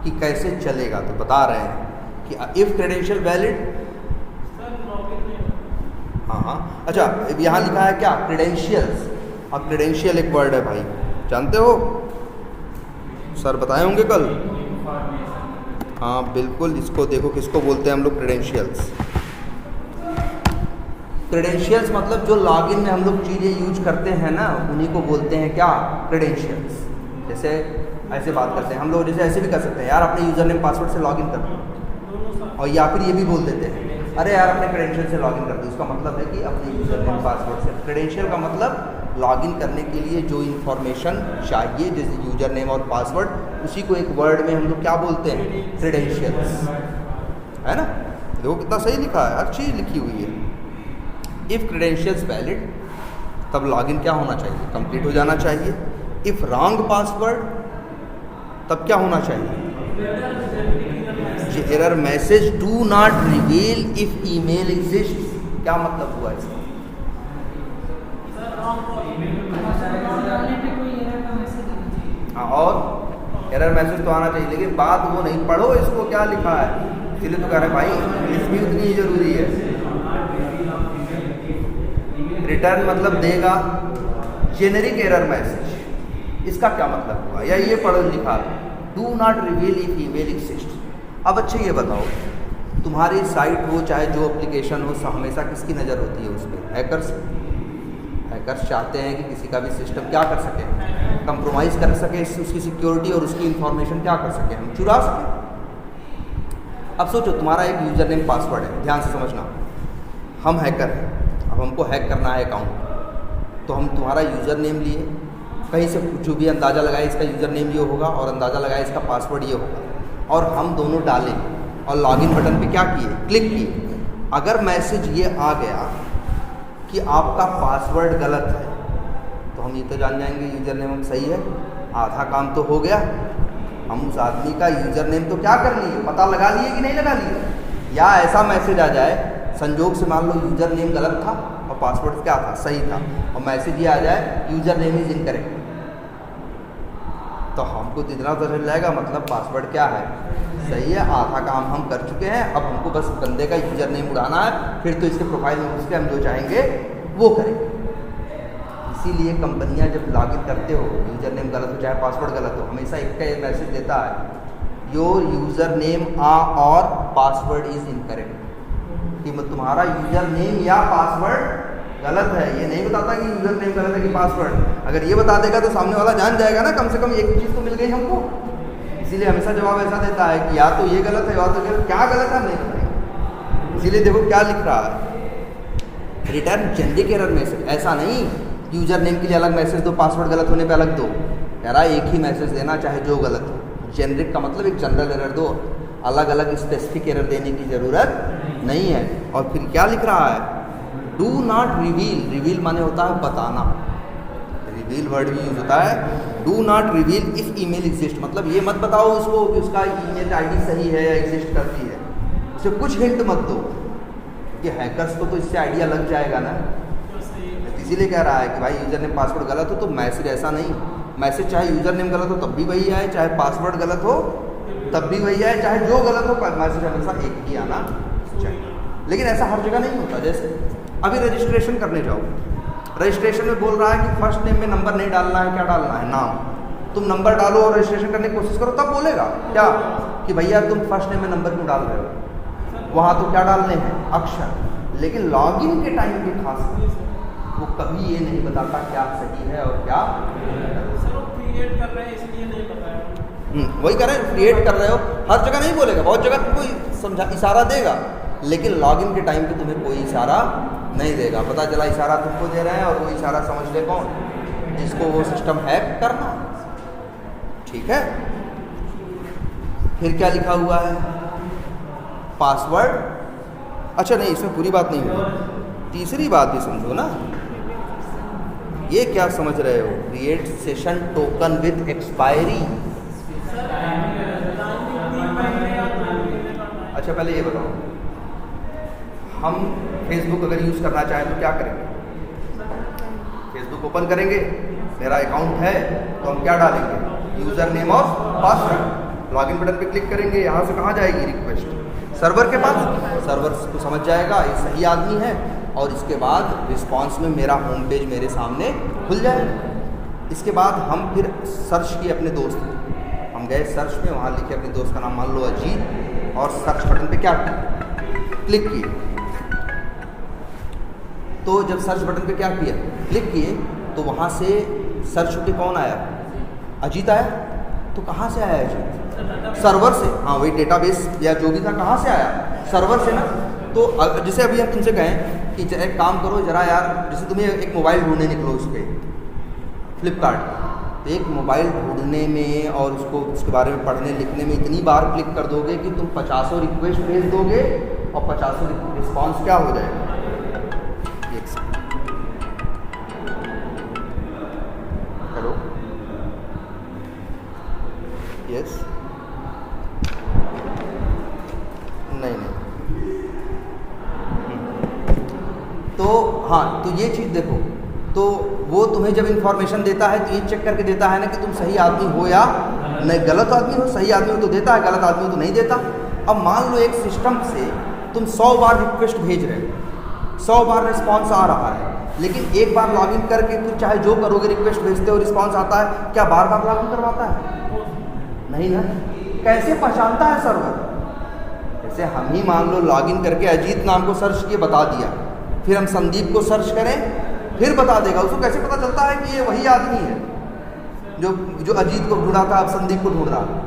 कि कैसे चलेगा, तो बता रहे हैं कि इफ क्रेडेंशियल वैलिड, हाँ। अच्छा यहाँ लिखा है क्या, क्रेडेंशियल्स। अब क्रेडेंशियल एक वर्ड है भाई, जानते हो, सर बताए होंगे कल। हाँ बिल्कुल, इसको देखो किसको बोलते हैं हम लोग, क्रेडेंशियल्स। क्रेडेंशियल्स मतलब जो लॉगिन में हम लोग चीज़ें यूज करते हैं ना, उन्हीं को बोलते हैं क्या, क्रेडेंशियल्स। जैसे ऐसे बात करते हैं हम लोग, जैसे ऐसे भी कर सकते हैं, यार अपने यूज़र नेम पासवर्ड से लॉगिन कर दो, और या फिर ये भी बोल देते हैं अरे यार अपने क्रेडेंशियल से लॉगिन कर दो। उसका मतलब है कि अपने यूज़र नेम पासवर्ड से। क्रेडेंशियल का मतलब लॉगिन करने के लिए जो इन्फॉर्मेशन चाहिए, जैसे यूज़र नेम और पासवर्ड, उसी को एक वर्ड में हम लोग क्या बोलते हैं, क्रेडेंशियल्स, है ना। देखो कितना सही लिखा है, हर चीज़ लिखी हुई है। इफ़ क्रेडेंशियल्स वैलिड, तब लॉगिन क्या होना चाहिए, कंप्लीट हो जाना चाहिए। इफ़ रॉन्ग पासवर्ड, तब क्या होना चाहिए, error message do not reveal if email exist. क्या मतलब हुआ इसका, और एरर मैसेज तो आना चाहिए, लेकिन बात वो नहीं, पढ़ो इसको क्या लिखा है। इसलिए तो कह रहे हैं भाई इंग्लिश भी उतनी ही जरूरी है। रिटर्न मतलब देगा, जेनेरिक एरर मैसेज, इसका क्या मतलब हुआ, या ये पढ़ो लिखा, do not reveal if email exist. अब अच्छा ये बताओ, तुम्हारी साइट हो चाहे जो एप्लीकेशन हो, हमेशा किसकी नज़र होती है उस पर, हैकर्स। हैकर्स चाहते हैं कि किसी का भी सिस्टम क्या कर सके, कंप्रोमाइज़ कर सके, उसकी सिक्योरिटी और उसकी इंफॉर्मेशन क्या कर सके, हम चुरा सकें। अब सोचो तुम्हारा एक यूज़र नेम पासवर्ड है, ध्यान से समझना, हम हैकर हैं, अब हमको हैक करना है अकाउंट, तो हम तुम्हारा यूज़र नेम लिए, कहीं से जो भी अंदाज़ा लगाए इसका यूज़र नेम ये होगा और अंदाज़ा लगाए इसका पासवर्ड ये होगा, और हम दोनों डालें और लॉगिन बटन पे क्या किए, क्लिक किए। अगर मैसेज ये आ गया कि आपका पासवर्ड गलत है, तो हम ये तो जान जाएंगे यूज़र नेम हम सही है, आधा काम तो हो गया। हम उस आदमी का यूज़र नेम तो क्या कर लिए, पता लगा लिए कि नहीं लगा लिए। या ऐसा मैसेज आ जाए, संजोग से मान लो यूज़र नेम गलत था और पासवर्ड क्या था, सही था, और मैसेज ये आ जाए यूज़र नेम इज़ इनकरेक्ट, तो हमको तो इतना तो चल जाएगा, मतलब पासवर्ड क्या है, सही है, आधा काम हम कर चुके हैं। अब हमको बस बंदे का यूज़र नेम उड़ाना है, फिर तो इसके प्रोफाइल में घुस के हम जो चाहेंगे वो करेंगे। इसीलिए कंपनियां जब लॉगिन करते हो, यूज़र नेम गलत हो चाहे पासवर्ड गलत हो, हमेशा एक का मैसेज देता है, योर यूज़र नेम और पासवर्ड इज़ इनकरेक्ट, कि तुम्हारा यूज़र नेम या पासवर्ड गलत है। ये नहीं बताता कि यूज़र नेम गलत है कि पासवर्ड। अगर ये बता देगा तो सामने वाला जान जाएगा ना, कम से कम एक चीज़ तो मिल गई हमको। इसीलिए हमेशा जवाब ऐसा देता है कि या तो ये गलत है या तो क्या गलत है नहीं बताएगा। इसीलिए देखो क्या लिख रहा है, रिटर्न जेनरिक एरर मैसेज, ऐसा नहीं यूजर नेम के लिए अलग मैसेज दो, पासवर्ड गलत होने पे अलग दो। कह रहा है एक ही मैसेज देना चाहे जो गलत हो। जेनरिक का मतलब एक जनरल एरर दो, अलग अलग स्पेसिफिक एरर देने की ज़रूरत नहीं है। और फिर क्या लिख रहा है, डू नॉट रिवील, रिवील माने होता है बताना, रिवील वर्ड भी यूज होता है। Do not reveal if email exist, मतलब ये मत बताओ उसको कि उसका ईमेल आईडी सही है या एग्जिस्ट करती है, उसे कुछ हिंट मत दो कि हैकर्स को तो इससे आइडिया लग जाएगा ना। इसीलिए कह रहा है कि भाई यूज़र नेम पासवर्ड गलत हो तो मैसेज, ऐसा नहीं मैसेज चाहे यूज़र नेम गलत हो तब भी वही आए, चाहे पासवर्ड गलत हो तब भी वही आए, चाहे जो गलत हो मैसेज हमेशा एक ही आना चाहिए। लेकिन ऐसा हर जगह नहीं होता। जैसे अभी रजिस्ट्रेशन करने जाओ, रजिस्ट्रेशन में बोल रहा है कि फर्स्ट नेम में नंबर नहीं डालना है, क्या डालना है, नाम। तुम नंबर डालो और रजिस्ट्रेशन करने की कोशिश करो, तब बोलेगा क्या कि भैया तुम फर्स्ट नेम में नंबर क्यों डाल रहे हो, वहाँ तो क्या डालने हैं, अक्षर। लेकिन लॉगिन के टाइम पे खास वो कभी ये नहीं बताता क्या सही है और क्या क्रिएट कर रहे हैं इसलिए नहीं बताया। वही कर रहे हैं, क्रिएट कर रहे हो, हर जगह नहीं बोलेगा, बहुत जगह तुमको समझा इशारा देगा, लेकिन लॉगिन के टाइम पे तुम्हें कोई इशारा नहीं देगा। पता चला इशारा तुमको दे रहे हैं और वो इशारा समझ ले कौन, जिसको वो सिस्टम हैक करना। ठीक है, फिर क्या लिखा हुआ है, पासवर्ड। अच्छा नहीं, इसमें पूरी बात नहीं हुई, तीसरी बात भी समझो ना। ये क्या समझ रहे हो, create session token with expiry. अच्छा पहले ये बताओ, हम फेसबुक अगर यूज़ करना चाहें तो क्या करेंगे, फेसबुक ओपन करेंगे, मेरा अकाउंट है तो हम क्या डालेंगे, यूज़र नेम और पासवर्ड, लॉगिन बटन पे क्लिक करेंगे, यहाँ से कहाँ जाएगी रिक्वेस्ट, सर्वर के पास, सर्वर को समझ जाएगा ये सही आदमी है, और इसके बाद रिस्पांस में मेरा होम पेज मेरे सामने खुल जाएगा। इसके बाद हम फिर सर्च किए अपने दोस्त को, हम गए सर्च में, वहाँ लिखे अपने दोस्त का नाम, मान लो अजीत, और सर्च बटन पे क्या क्लिक किए। तो जब सर्च बटन पे क्या किया, क्लिक किए, तो वहाँ से सर्च होके कौन आया, अजीत आया। तो कहाँ से आया अजीत, सर्वर से। हाँ वही डेटाबेस या जो भी था, कहाँ से आया, सर्वर से ना। तो जैसे अभी हम तुमसे कहें कि एक काम करो जरा यार, जैसे तुम्हें एक मोबाइल ढूंढने निकलो उस पर फ्लिपकार्ट, तो एक मोबाइल ढूंढने में और उसके बारे में पढ़ने लिखने में इतनी बार क्लिक कर दोगे कि तुम 50 रिक्वेस्ट भेज दोगे और 50 रिस्पॉन्स क्या हो जाएगा। हेलो, यस, नहीं तो हाँ, तो ये चीज़ देखो, तो वो तुम्हें जब इन्फॉर्मेशन देता है तो ये चेक करके देता है ना कि तुम सही आदमी हो या नहीं, गलत आदमी हो, सही आदमी हो तो देता है, गलत आदमी हो तो नहीं देता। अब मान लो एक सिस्टम से तुम 100 बार रिक्वेस्ट भेज रहे हो, 100 बार रिस्पांस आ रहा है, लेकिन एक बार लॉगिन करके तुम चाहे जो करोगे, रिक्वेस्ट भेजते हो, रिस्पांस आता है, क्या बार बार लॉगिन करवाता है, नहीं ना। कैसे पहचानता है सर्वर, जैसे हम ही मान लो लॉगिन करके अजीत नाम को सर्च किए, बता दिया, फिर हम संदीप को सर्च करें, फिर बता देगा। उसको कैसे पता चलता है कि ये वही आदमी है जो अजीत को ढूंढा था, अब संदीप को ढूंढ रहा है।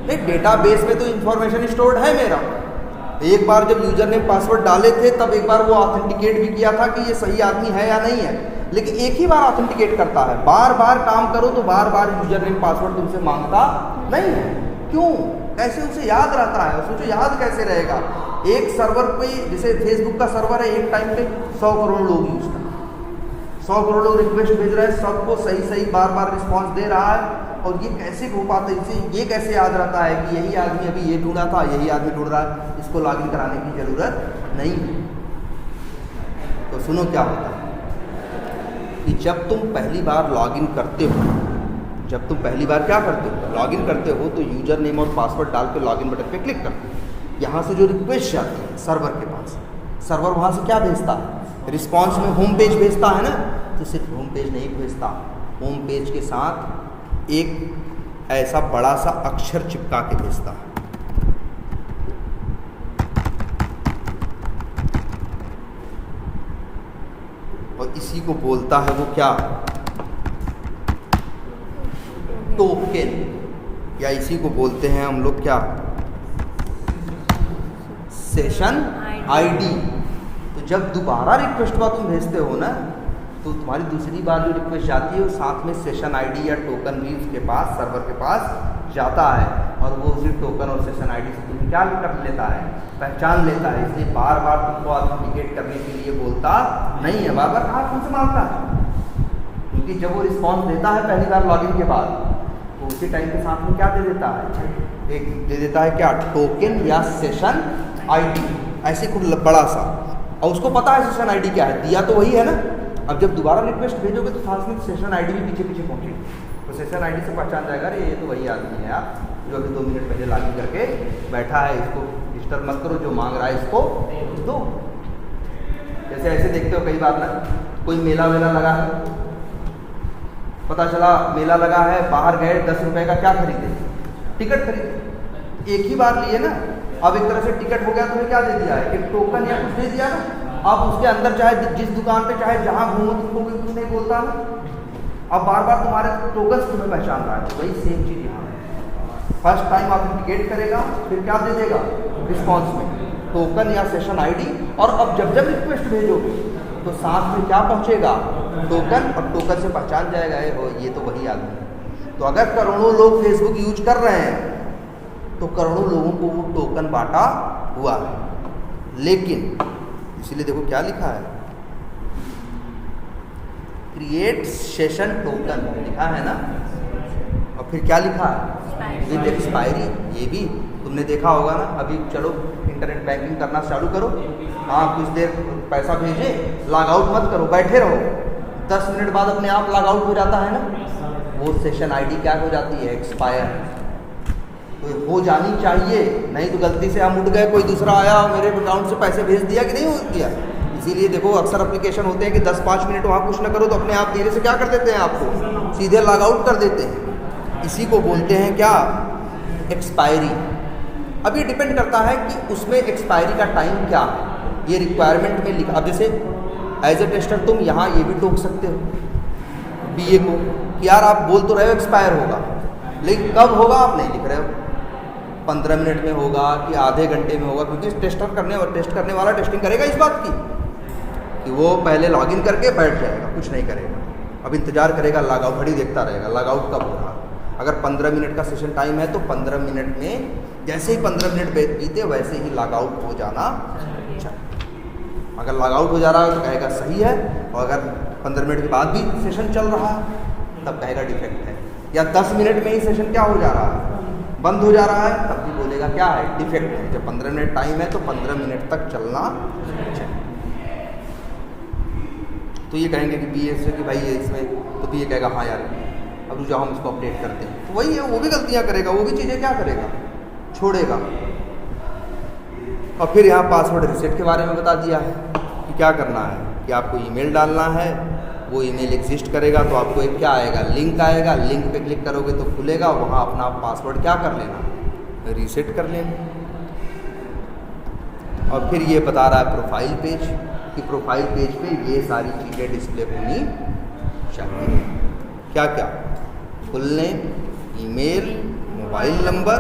एक डेटाबेस में तो इंफॉर्मेशन स्टोर्ड है मेरा। एक बार जब यूजर नेम पासवर्ड डाले थे तब एक बार वो ऑथेंटिकेट भी किया था कि ये सही आदमी है या नहीं है, लेकिन एक ही बार ऑथेंटिकेट करता है। बार बार काम करो तो बार बार यूजर नेम पासवर्ड तुमसे मांगता नहीं है। क्यों, कैसे उसे याद रहता है, सोचो याद कैसे रहेगा। एक सर्वर पे, जैसे फेसबुक का सर्वर है, एक टाइम पे 100 करोड़ लोग यूज कर, 100 करोड़ लोग रिक्वेस्ट भेज रहे हैं, सबको सही सही बार बार रिस्पांस दे रहा है, और ये कैसे हो पाता है, इसे ये कैसे याद रहता है कि यही आदमी अभी ये ढूंढा था, यही आदमी ढूंढ रहा है, इसको लॉगिन कराने की ज़रूरत नहीं है। तो सुनो क्या होता है कि जब तुम पहली बार लॉगिन करते हो, जब तुम पहली बार क्या करते हो, लॉगिन करते हो, तो यूजर नेम और पासवर्ड डाल के लॉगिन बटन पे क्लिक करते हो। यहाँ से जो रिक्वेस्ट जाती है सर्वर के पास, सर्वर वहाँ से क्या भेजता है, रिस्पांस में होम पेज भेजता है ना। तो सिर्फ होम पेज नहीं भेजता, होम पेज के साथ एक ऐसा बड़ा सा अक्षर चिपका के भेजता है। और इसी को बोलता है वो क्या, टोकन, या इसी को बोलते हैं हम लोग क्या, सेशन आईडी। तो जब दोबारा रिक्वेस्ट का तुम भेजते हो ना, तो तुम्हारी दूसरी बार जो रिक्वेस्ट जाती है वो साथ में सेशन आईडी या टोकन भी उसके पास, सर्वर के पास जाता है, और वो उसी टोकन और सेशन आईडी से तुम्हें क्या कर लेता है, पहचान लेता है। इसलिए बार बार तुमको ऑथेंटिकेट करने के लिए बोलता नहीं है, बार बार कहाँ तुमसे मांगता है, क्योंकि जब वो रिस्पॉन्स देता है पहली बार लॉगिन के बाद, तो उसी टाइम के साथ में क्या दे देता है, एक दे देता है क्या, टोकन या सेशन आईडी, ऐसे कुछ बड़ा सा, और उसको पता है सेशन आईडी क्या है, दिया तो वही है ना। अब जब दोबारा रिक्वेस्ट भेजोगे तो साथ में सेशन आईडी भी पीछे पीछे पहुंचेगी, तो सेशन आईडी से पहचान जाएगा, अरे ये तो वही आदमी है यार जो अभी 2 मिनट पहले लॉगिन करके बैठा है, इसको डिस्टर्ब मत करो, जो मांग रहा है इसको दो। जैसे ऐसे देखते हो कई बार ना, कोई मेला वेला लगा है, पता चला मेला लगा है, बाहर गए 10 रुपये का क्या खरीदे, टिकट खरीदे, एक ही बार लिए ना, अब एक तरह से टिकट हो गया, तुम्हें क्या दे दिया है, एक टोकन या कुछ दे दिया ना। अब उसके अंदर चाहे जिस दुकान पे चाहे जहाँ घूमो तुमको भी कुछ नहीं बोलता ना, अब बार बार तुम्हारे टोकन तुम्हें पहचान रहा है। तो वही सेम चीज़ यहाँ है, फर्स्ट टाइम ऑथेंटिकेट करेगा, फिर क्या दे देगा रिस्पॉन्स में, टोकन या सेशन आईडी, और अब जब जब रिक्वेस्ट भेजोगे तो साथ में क्या पहुँचेगा, टोकन, और टोकन से पहचान जाएगा ये तो वही आदमी है। तो अगर करोड़ों लोग फेसबुक यूज कर रहे हैं तो करोड़ों लोगों को वो टोकन बांटा हुआ है। लेकिन इसीलिए देखो क्या लिखा है, क्रिएट सेशन टोकन लिखा है ना, और फिर क्या लिखा है, विद एक्सपायरी। ये भी तुमने देखा होगा ना, अभी चलो इंटरनेट बैंकिंग करना चालू करो, हाँ कुछ देर पैसा भेजे, लॉग आउट मत करो, बैठे रहो, 10 मिनट बाद अपने आप लॉग आउट हो जाता है ना, वो सेशन आईडी क्या हो जाती है, एक्सपायर। तो हो जानी चाहिए, नहीं तो गलती से हम उठ गए, कोई दूसरा आया मेरे अकाउंट से पैसे भेज दिया कि नहीं हो दिया। इसीलिए देखो अक्सर एप्लीकेशन होते हैं कि 10-5 मिनट वहाँ कुछ ना करो तो अपने आप धीरे से क्या कर देते हैं, आपको सीधे लॉग आउट कर देते हैं। इसी को बोलते हैं क्या, एक्सपायरी। अब ये डिपेंड करता है कि उसमें एक्सपायरी का टाइम क्या है, ये रिक्वायरमेंट में लिखा। अब जैसे एज ए टेस्टर तुम यहाँ ये भी टोक सकते हो BA को कि यार आप बोल तो रहे हो एक्सपायर होगा, लेकिन कब होगा आप नहीं लिख रहे हो, 15 मिनट में होगा कि आधे घंटे में होगा, क्योंकि टेस्ट करने वाला टेस्टिंग करेगा इस बात की कि वो पहले लॉगिन करके बैठ जाएगा, कुछ नहीं करेगा, अब इंतजार करेगा, लॉग आउट घड़ी देखता रहेगा लॉग आउट कब हो रहा। अगर 15 मिनट का सेशन टाइम है तो 15 मिनट में जैसे ही 15 मिनट बीते वैसे ही लॉग आउट हो जाना चाहिए। अगर लॉग आउट हो जा रहा है तो कहेगा सही है, और अगर 15 मिनट के बाद भी सेशन चल रहा है तब कहेगा डिफेक्ट है, या 10 मिनट में ही सेशन क्या हो जा रहा है, बंद हो जा रहा है, तब भी बोलेगा क्या है, डिफेक्ट है। जब 15 मिनट टाइम है तो 15 मिनट तक चलना चाहिए। तो ये कहेंगे कि BA से कि भाई ये इसमें, तो BA कहेगा हाँ यार अब रुक जाओ हम इसको अपडेट करते हैं। तो वही है, वो भी गलतियाँ करेगा, वो भी चीज़ें क्या करेगा, छोड़ेगा। और फिर यहाँ पासवर्ड रीसेट के बारे में बता दिया है कि क्या करना है, कि आपको ईमेल डालना है, वो ईमेल एग्जिस्ट करेगा तो आपको एक क्या आएगा, लिंक आएगा, लिंक पे क्लिक करोगे तो खुलेगा, वहाँ अपना पासवर्ड क्या कर लेना, रीसेट कर लेना। और फिर ये बता रहा है प्रोफाइल पेज, कि प्रोफाइल पेज पे ये सारी चीज़ें डिस्प्ले होनी चाहिए। क्या क्या, full name, email, mobile number,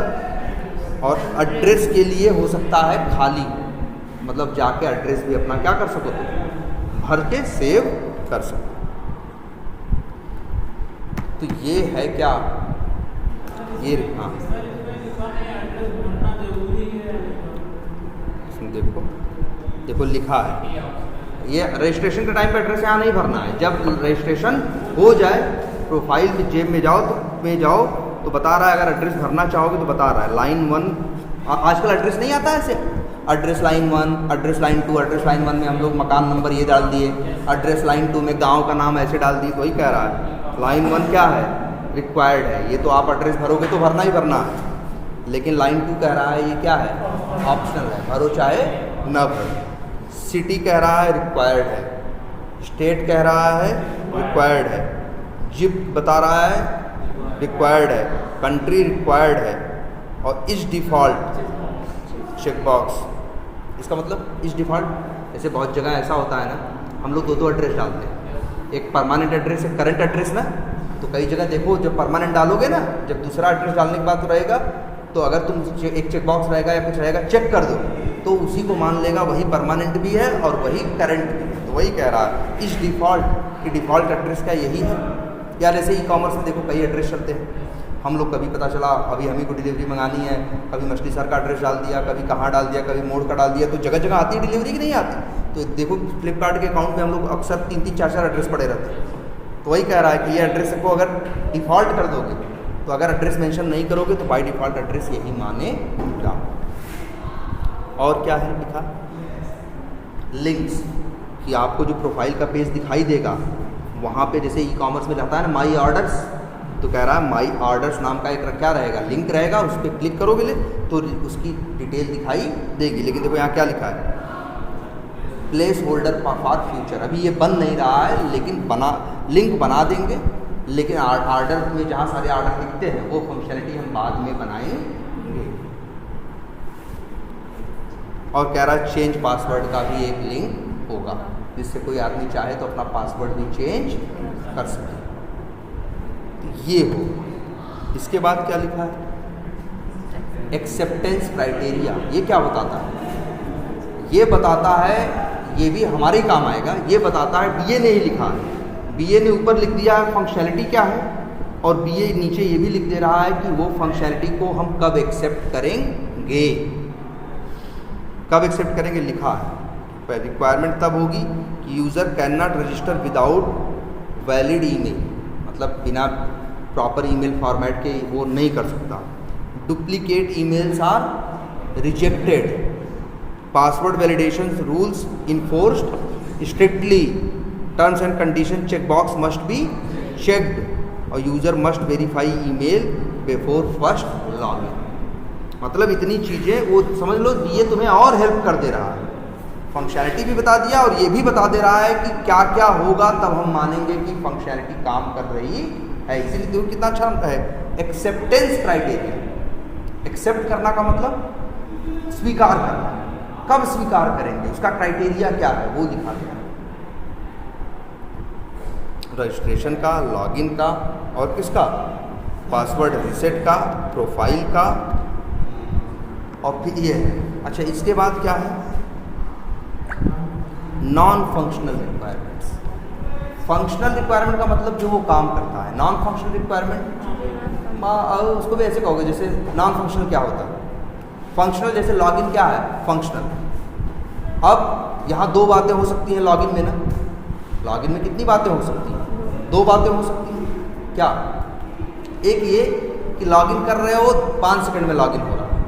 और एड्रेस के लिए हो सकता है खाली, मतलब जाके एड्रेस भी अपना क्या कर सको, भर के सेव कर सको। तो ये है क्या, ये हाँ इसमें देखो लिखा है, ये रजिस्ट्रेशन के टाइम पे एड्रेस यहाँ नहीं भरना है। जब रजिस्ट्रेशन हो जाए प्रोफाइल में जेब में जाओ तो बता रहा है, अगर एड्रेस भरना चाहोगे तो बता रहा है लाइन 1, आजकल एड्रेस नहीं आता है ऐसे, address line 1, address line 2, address line 1 में हम लोग मकान नंबर ये डाल दिए, एड्रेस लाइन 2 में गांव का नाम ऐसे डाल दिए। तो वही कह रहा है लाइन 1 क्या है, रिक्वायर्ड है, ये तो आप एड्रेस भरोगे तो भरना ही भरना है। लेकिन लाइन 2 कह रहा है ये क्या है, ऑप्शनल है, भरो चाहे न भरो। सिटी कह रहा है रिक्वायर्ड है, स्टेट कह रहा है रिक्वायर्ड है, जिप बता रहा है रिक्वायर्ड है, कंट्री रिक्वायर्ड है, और इस डिफ़ॉल्ट चेकबॉक्स। इसका मतलब इस डिफ़ॉल्ट, जैसे बहुत जगह ऐसा होता है ना, हम लोग दो एड्रेस डालते हैं, एक परमानेंट एड्रेस, एक करंट एड्रेस ना। तो कई जगह देखो जब परमानेंट डालोगे ना, जब दूसरा एड्रेस डालने के बाद तो रहेगा, तो अगर तुम एक चेकबॉक्स रहेगा या कुछ रहेगा चेक कर दो, तो उसी को मान लेगा वही परमानेंट भी है और वही करंट भी है। तो वही कह रहा है इस डिफ़ॉल्ट एड्रेस का यही है। या जैसे ई कॉमर्स में देखो कई एड्रेस चलते हैं, हम लोग कभी पता चला अभी हम ही को डिलीवरी मंगानी है, कभी मछली सर का एड्रेस डाल दिया, कभी कहाँ डाल दिया, कभी मोड़ का डाल दिया, तो जगह जगह आती है डिलीवरी की नहीं आती। तो देखो फ्लिपकार्ट के अकाउंट में हम लोग अक्सर 3-3, 4-4 एड्रेस पड़े रहते हैं। तो वही कह रहा है कि ये एड्रेस को अगर डिफ़ॉल्ट कर दोगे, तो अगर एड्रेस मेंशन नहीं करोगे तो बाय डिफ़ॉल्ट एड्रेस यही मानेगा। और क्या है लिखा, लिंक्स, कि आपको जो प्रोफाइल का पेज दिखाई देगा वहाँ पे जैसे ई कॉमर्स में रहता है ना माई ऑर्डर्स, तो कह रहा है माई ऑर्डर्स नाम का एक क्या रहेगा, लिंक रहेगा, उस पर क्लिक करोगे तो उसकी डिटेल दिखाई देगी। लेकिन देखो यहाँ क्या लिखा है, प्लेस होल्डर फॉर फ्यूचर। अभी ये बन नहीं रहा है, लेकिन लिंक बना देंगे, लेकिन ऑर्डर में जहाँ सारे ऑर्डर दिखते हैं वो फंक्शनलिटी हम बाद में बनाएंगे। और कह रहा है चेंज पासवर्ड का भी एक लिंक होगा, जिससे कोई आदमी चाहे तो अपना पासवर्ड भी चेंज कर सके। ये हो। इसके बाद क्या लिखा है, एक्सेप्टेंस क्राइटेरिया। ये क्या बताता है, ये बताता है, ये भी हमारे काम आएगा। ये बताता है, बीए ने ही लिखा है, बीए ने ऊपर लिख दिया है फंक्शनैलिटी क्या है, और बीए नीचे ये भी लिख दे रहा है कि वो फंक्शनैलिटी को हम कब एक्सेप्ट करेंगे। कब एक्सेप्ट करेंगे लिखा है, रिक्वायरमेंट तब होगी कि user can not register without valid email, मतलब बिना प्रॉपर ईमेल फॉर्मेट के वो नहीं कर सकता। Duplicate emails are rejected, password validation rules enforced strictly, terms and condition checkbox must be checked, और user must verify email before first login. मतलब इतनी चीज़ें वो समझ लो, ये तुम्हें और हेल्प कर दे रहा है। फंक्शनैलिटी भी बता दिया और ये भी बता दे रहा है कि क्या क्या होगा तब हम मानेंगे कि फंक्शनैलिटी काम कर रही है। इसीलिए देखो कितना अच्छा है, एक्सेप्टेंस क्राइटेरिया। एक्सेप्ट करना का मतलब स्वीकार करना, कब स्वीकार करेंगे उसका क्राइटेरिया क्या है वो दिखा दिया, रजिस्ट्रेशन का, लॉगिन का, और किसका, पासवर्ड रीसेट का, प्रोफाइल का, और फिर ये है। अच्छा इसके बाद क्या है, non functional requirements. Functional requirement का मतलब जो वो काम करता है। नॉन फंक्शनल रिक्वायरमेंट उसको भी ऐसे कहोगे, जैसे नॉन फंक्शनल क्या होता है, फंक्शनल जैसे लॉगिन क्या है, फंक्शनल। अब यहाँ दो बातें हो सकती हैं लॉगिन में ना, लॉगिन में कितनी बातें हो सकती हैं, दो बातें हो सकती हैं। क्या, एक ये कि लॉगिन कर रहे हो 5 सेकंड में लॉगिन हो रहा है,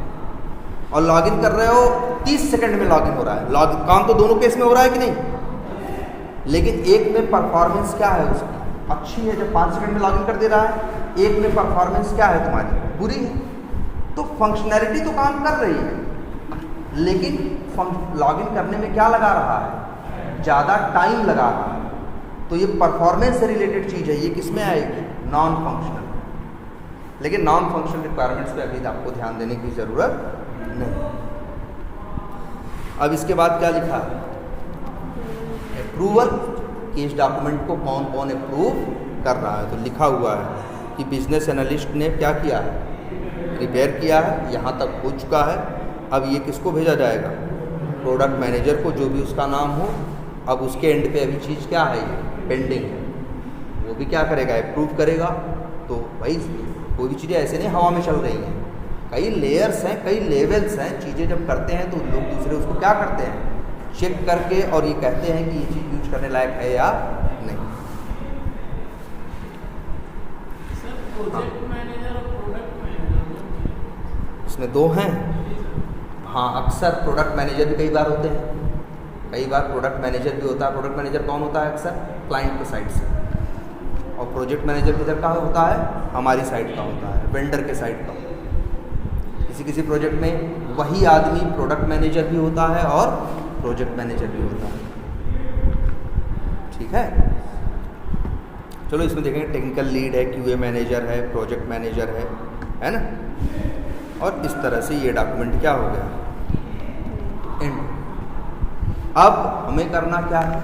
और लॉगिन कर रहे हो 30 सेकंड में लॉगिन हो रहा है। लॉगिन काम तो दोनों केस में हो रहा है कि नहीं, लेकिन एक में परफॉर्मेंस क्या है उसकी अच्छी है जब 5 सेकंड में लॉगिन कर दे रहा है, एक में परफॉर्मेंस क्या है तुम्हारी बुरी है। तो फंक्शनैलिटी तो काम कर रही है, लेकिन लॉगिन करने में क्या लगा रहा है, ज़्यादा टाइम लगा रहा है। तो ये परफॉर्मेंस से रिलेटेड चीज़ है, ये किस में आएगी, नॉन फंक्शनल। लेकिन नॉन फंक्शनल रिक्वायरमेंट्स पे अभी आपको ध्यान देने की ज़रूरत नहीं। अब इसके बाद क्या लिखा है, अप्रूवल, कि इस डॉक्यूमेंट को कौन कौन अप्रूव कर रहा है। तो लिखा हुआ है कि बिजनेस एनालिस्ट ने क्या किया है, प्रिपेयर किया है, यहाँ तक हो चुका है। अब ये किसको भेजा जाएगा, प्रोडक्ट मैनेजर को, जो भी उसका नाम हो। अब उसके एंड पे अभी चीज़ क्या है, ये पेंडिंग है, वो भी क्या करेगा, अप्रूव करेगा। तो भाई कोई भी चीज़ें ऐसे नहीं हवा में चल रही हैं, कई लेयर्स हैं, कई लेवल्स हैं। चीज़ें जब करते हैं तो लोग दूसरे उसको क्या करते हैं, चेक करके, और ये कहते हैं कि ये चीज़ यूज करने लायक है या नहीं। प्रोजेक्ट मैनेजर और प्रोडक्ट मैनेजर इसमें दो हैं। हाँ, अक्सर प्रोडक्ट मैनेजर भी कई बार होते हैं, कई बार प्रोडक्ट मैनेजर भी होता है। प्रोडक्ट मैनेजर कौन होता है, अक्सर क्लाइंट के साइड से, और प्रोजेक्ट मैनेजर किधर का होता है, हमारी साइड का होता है, वेंडर के साइड का। किसी किसी प्रोजेक्ट में वही आदमी प्रोडक्ट मैनेजर भी होता है और प्रोजेक्ट मैनेजर भी होता है। ठीक है, चलो इसमें देखेंगे टेक्निकल लीड है, क्यूए मैनेजर है, प्रोजेक्ट मैनेजर है ना। और इस तरह से ये डॉक्यूमेंट क्या हो गया, एंड। अब हमें करना क्या है,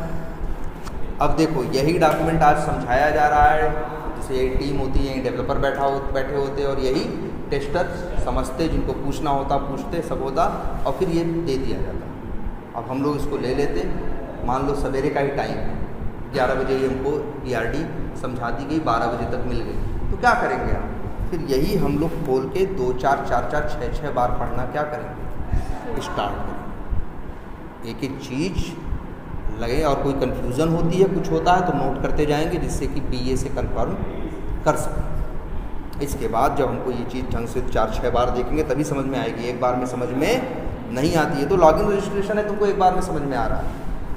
अब देखो यही डॉक्यूमेंट आज समझाया जा रहा है, जैसे यही टीम होती है, डेवलपर बैठे होते हैं, और यही टेस्टर समझते, जिनको पूछना होता पूछते, सब होता, और फिर ये दे दिया जाता। अब हम लोग इसको ले लेते, मान लो सवेरे का ही टाइम है, 11 बजे ही हमको PRD समझा दी गई, 12 बजे तक मिल गई, तो क्या करेंगे आप? फिर यही हम लोग खोल के 2 4 4 4 6 6 बार पढ़ना क्या करेंगे? स्टार्ट करेंगे। एक एक चीज़ लगे, और कोई कन्फ्यूज़न होती है, कुछ होता है तो नोट करते जाएंगे, जिससे कि PA से कन्फर्म कर सकें। इसके बाद जब हमको ये चीज़ ढंग से 4-6 बार देखेंगे तभी समझ में आएगी। एक बार में समझ में नहीं आती है। तो लॉगिन रजिस्ट्रेशन है, तुमको एक बार में समझ में आ रहा है।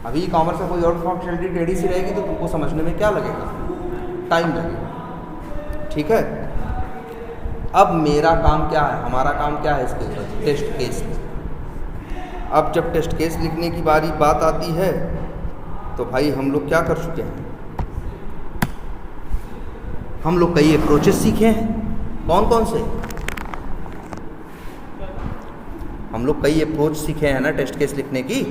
अभी कॉमर्स में कोई और फंक्शनलिटी टेढ़ी सी रहेगी तो तुमको समझने में क्या लगेगा? टाइम लगेगा। ठीक है, अब मेरा काम क्या है, हमारा काम क्या है इसके ऊपर? Test case. अब जब टेस्ट केस लिखने की बात आती है तो भाई हम लोग क्या कर चुके हैं? हम लोग कई अप्रोचेस सीखे हैं। कौन कौन से? हम लोग कई अप्रोच सीखे हैं ना टेस्ट केस लिखने की।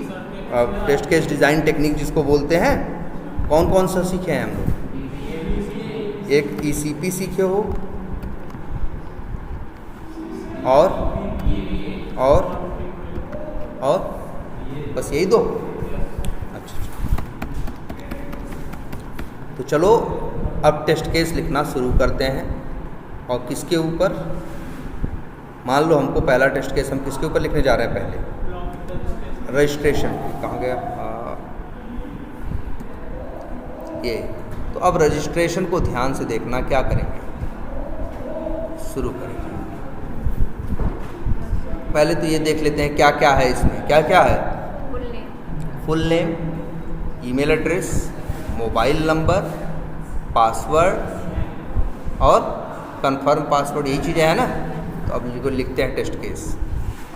टेस्ट केस डिज़ाइन टेक्निक जिसको बोलते हैं, कौन कौन सा सीखे हैं हम लोग? एक ECP सीखे हो, और बस यही दो? अच्छा, तो चलो अब टेस्ट केस लिखना शुरू करते हैं। और किसके ऊपर? मान लो हमको पहला टेस्ट केस हम किसके ऊपर लिखने जा रहे हैं? पहले रजिस्ट्रेशन। कहाँ गया? ये तो अब रजिस्ट्रेशन को ध्यान से देखना, क्या करेंगे? शुरू करेंगे। पहले तो ये देख लेते हैं क्या क्या है इसमें। क्या क्या है? Full name, email address, mobile number, password और कंफर्म पासवर्ड, यही चीज़ें हैं ना। तो अब इनको लिखते हैं टेस्ट केस।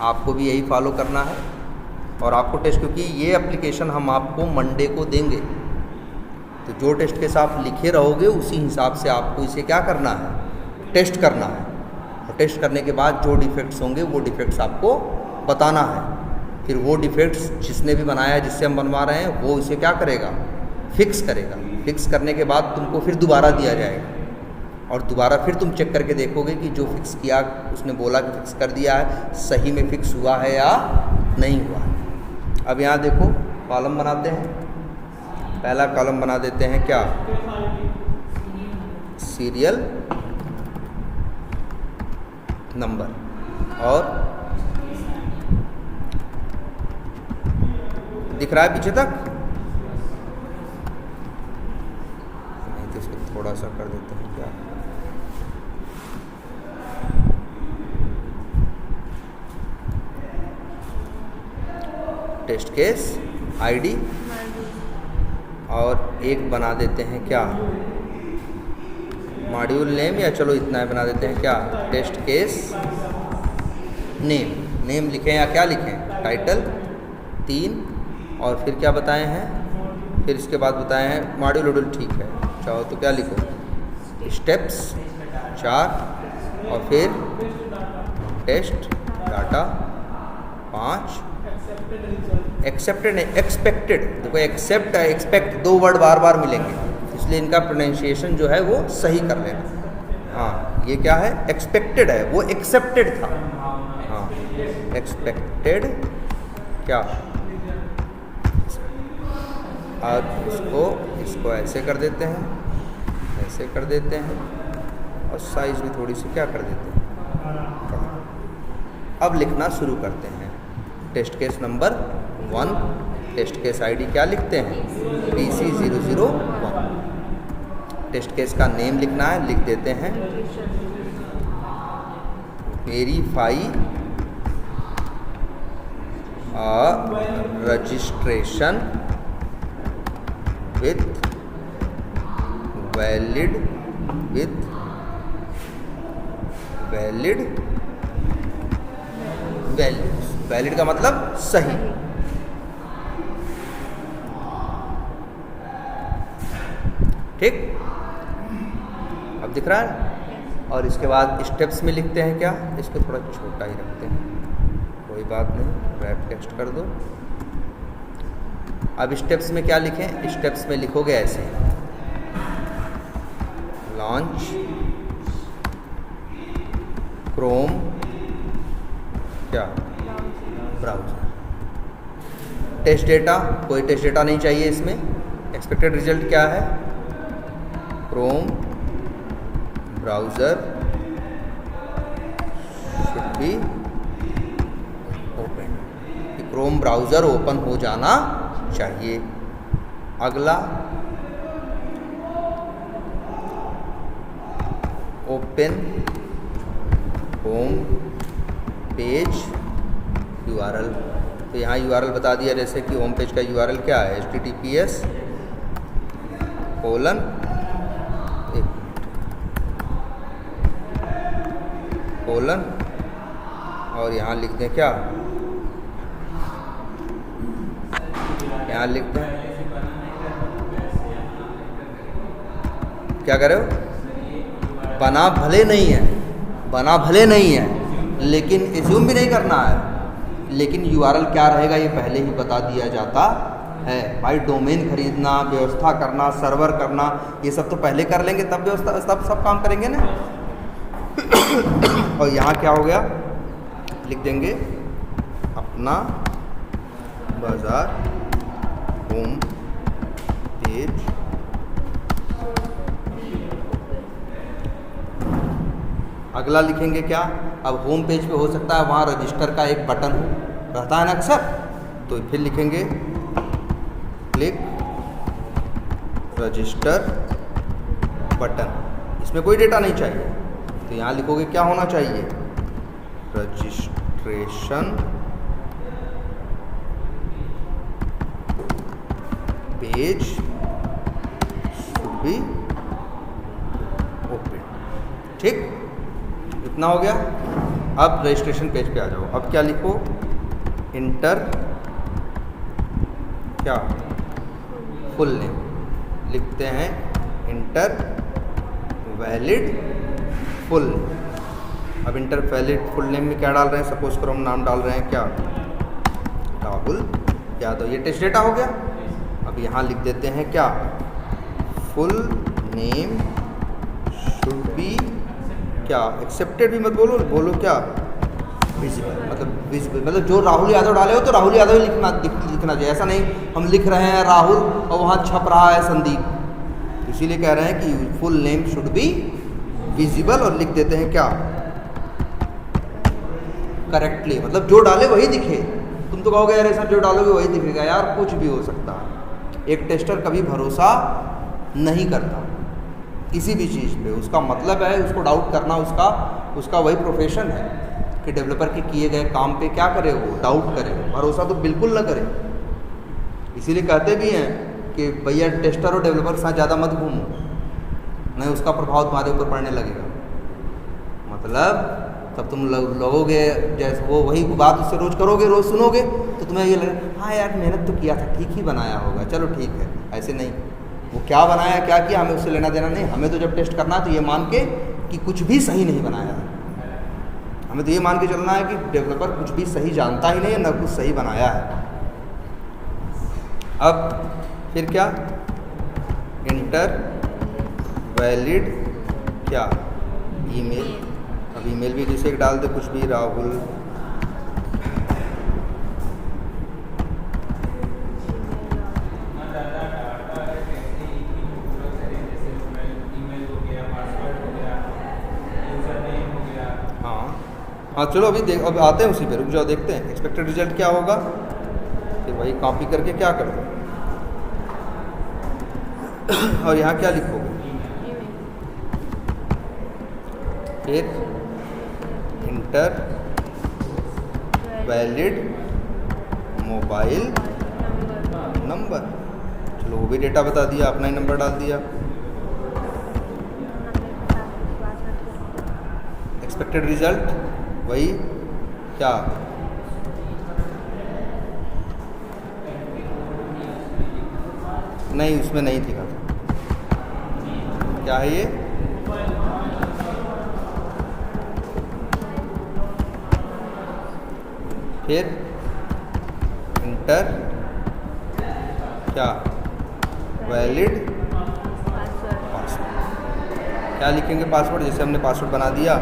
आपको भी यही फॉलो करना है। और आपको टेस्ट, क्योंकि ये एप्लीकेशन हम आपको मंडे को देंगे, तो जो टेस्ट केस आप लिखे रहोगे उसी हिसाब से आपको इसे क्या करना है? टेस्ट करना है। और टेस्ट करने के बाद जो डिफेक्ट्स होंगे वो डिफेक्ट्स आपको बताना है। फिर वो डिफेक्ट्स जिसने भी बनाया है, जिससे हम बनवा रहे हैं, वो इसे क्या करेगा? फिक्स करेगा। फिक्स करने के बाद तुमको फिर दोबारा दिया जाएगा, और दोबारा फिर तुम चेक करके देखोगे कि जो फिक्स किया, उसने बोला कि फिक्स कर दिया है, सही में फिक्स हुआ है या नहीं हुआ है। अब यहाँ देखो, कॉलम बनाते हैं। पहला कॉलम बना देते हैं क्या? Serial number. और दिख रहा है पीछे तक? नहीं तो इसको थोड़ा सा कर देते हैं क्या? टेस्ट केस ID, और एक बना देते हैं क्या? मॉड्यूल नेम, या चलो इतना बना देते हैं क्या? Test case name. नेम लिखें या क्या लिखें? टाइटल 3, और फिर क्या बताए हैं? फिर इसके बाद बताए हैं मॉड्यूल वोड्यूल, ठीक है। चाहो तो क्या लिखो? स्टेप्स 4, और फिर टेस्ट डाटा 5। एक्सेप्टेड नहीं, एक्सपेक्टेड। देखो एक्सेप्ट है, एक्सपेक्ट, दो वर्ड बार बार मिलेंगे, इसलिए इनका प्रोनाउंसिएशन जो है वो सही कर लेना। हाँ, ये क्या है? एक्सपेक्टेड है, वो एक्सेप्टेड था। हाँ, एक्सपेक्टेड क्या? और इसको ऐसे कर देते हैं, ऐसे कर देते हैं, और साइज भी थोड़ी सी क्या कर देते हैं। अब लिखना शुरू करते हैं। Test case number 1, test case ID क्या लिखते हैं? PC001। टेस्ट केस का नेम लिखना है, लिख देते हैं verify registration with valid valid का मतलब सही। ठीक, अब दिख रहा है। और इसके बाद स्टेप्स में लिखते हैं क्या? इसको थोड़ा छोटा ही रखते हैं, कोई बात नहीं, रैप टेक्स्ट कर दो। अब स्टेप्स में क्या लिखें? स्टेप्स में लिखोगे ऐसे: लॉन्च क्रोम क्या, ब्राउज़र। टेस्ट डेटा, कोई टेस्ट डेटा नहीं चाहिए इसमें। एक्सपेक्टेड रिजल्ट क्या है, Chrome browser should be open, कि क्रोम ब्राउज़र ओपन हो जाना चाहिए। अगला, ओपन होम पेज URL। तो यहाँ URL बता दिया, जैसे कि होम पेज का URL क्या है, https:// और यहाँ लिख दें क्या, यहाँ लिख दें क्या करे हो, बना भले नहीं है, बना भले नहीं है, लेकिन एज्यूम भी नहीं करना है, लेकिन URL क्या रहेगा ये पहले ही बता दिया जाता है। भाई डोमेन खरीदना, व्यवस्था करना, सर्वर करना, ये सब तो पहले कर लेंगे, तब व्यवस्था सब काम करेंगे ना। और यहाँ क्या हो गया, लिख देंगे अपना बाजार होम पेज। अगला लिखेंगे क्या, अब होम पेज पे हो सकता है वहाँ रजिस्टर का एक बटन हो, रहता है ना अक्सर, तो फिर लिखेंगे क्लिक रजिस्टर बटन। इसमें कोई डेटा नहीं चाहिए, तो यहाँ लिखोगे क्या होना चाहिए, registration page should be open. ठीक, इतना हो गया। अब रजिस्ट्रेशन पेज पे आ जाओ। अब क्या लिखो, इंटर क्या, फुल नेम लिखते हैं, इंटर वैलिड फुल। अब इंटर वैलिड फुल नेम में क्या डाल रहे हैं, सपोज करो हम नाम डाल रहे हैं क्या, राहुल यादव। ये टेस्ट डेटा हो गया। अब यहाँ लिख देते हैं क्या, फुल नेम शुड बी क्या, एक्सेप्टेड भी मत बोलो, बोलो क्या, विजिबल। मतलब जो राहुल यादव डाले हो तो राहुल यादव ही लिखना चाहिए। ऐसा नहीं हम लिख रहे हैं राहुल और वहाँ छप रहा है संदीप, इसीलिए कह रहे हैं कि full name should be visible. और लिख देते हैं क्या, करेक्टली, मतलब जो डाले वही दिखे। तुम तो कहोगे यार सर जो डालोगे वही दिखेगा, यार कुछ भी हो सकता है। एक टेस्टर कभी भरोसा नहीं करता किसी भी चीज़ पे, उसका मतलब है उसको डाउट करना, उसका वही प्रोफेशन है कि डेवलपर के किए गए काम पे क्या करे, वो डाउट करे, भरोसा तो बिल्कुल ना करे। इसीलिए कहते भी हैं कि भैया टेस्टर और डेवलपर के साथ ज़्यादा मत घूमो, नहीं उसका प्रभाव तुम्हारे ऊपर पड़ने लगेगा। मतलब तब तुम लगोगे जैसे वो वही बात उससे रोज़ करोगे, रोज़ सुनोगे, तो तुम्हें ये लगे हाँ यार मेहनत तो किया था, ठीक ही बनाया होगा, चलो ठीक है। ऐसे नहीं, वो क्या बनाया क्या किया हमें उससे लेना देना नहीं। हमें तो जब टेस्ट करना है तो ये मान के कि कुछ भी सही नहीं बनाया है, हमें तो ये मान के चलना है कि डेवलपर कुछ भी सही जानता ही नहीं है, ना कुछ सही बनाया है। अब फिर क्या, इंटर वैलिड क्या, ईमेल। अब ईमेल भी जैसे डाल दे कुछ भी, राहुल हाँ चलो अभी अब आते हैं उसी पे, रुक जाओ देखते हैं एक्सपेक्टेड रिजल्ट क्या होगा। फिर वही कॉपी करके क्या कर दो और यहाँ क्या लिखोगे, फिर इंटर वैलिड मोबाइल नंबर। चलो वो भी डेटा बता दिया, अपना ही नंबर डाल दिया। एक्सपेक्टेड रिजल्ट वही क्या, नहीं उसमें नहीं दिखा था, क्या है ये, फिर इंटर क्या वैलिड पासवर्ड। क्या लिखेंगे पासवर्ड, जैसे हमने पासवर्ड बना दिया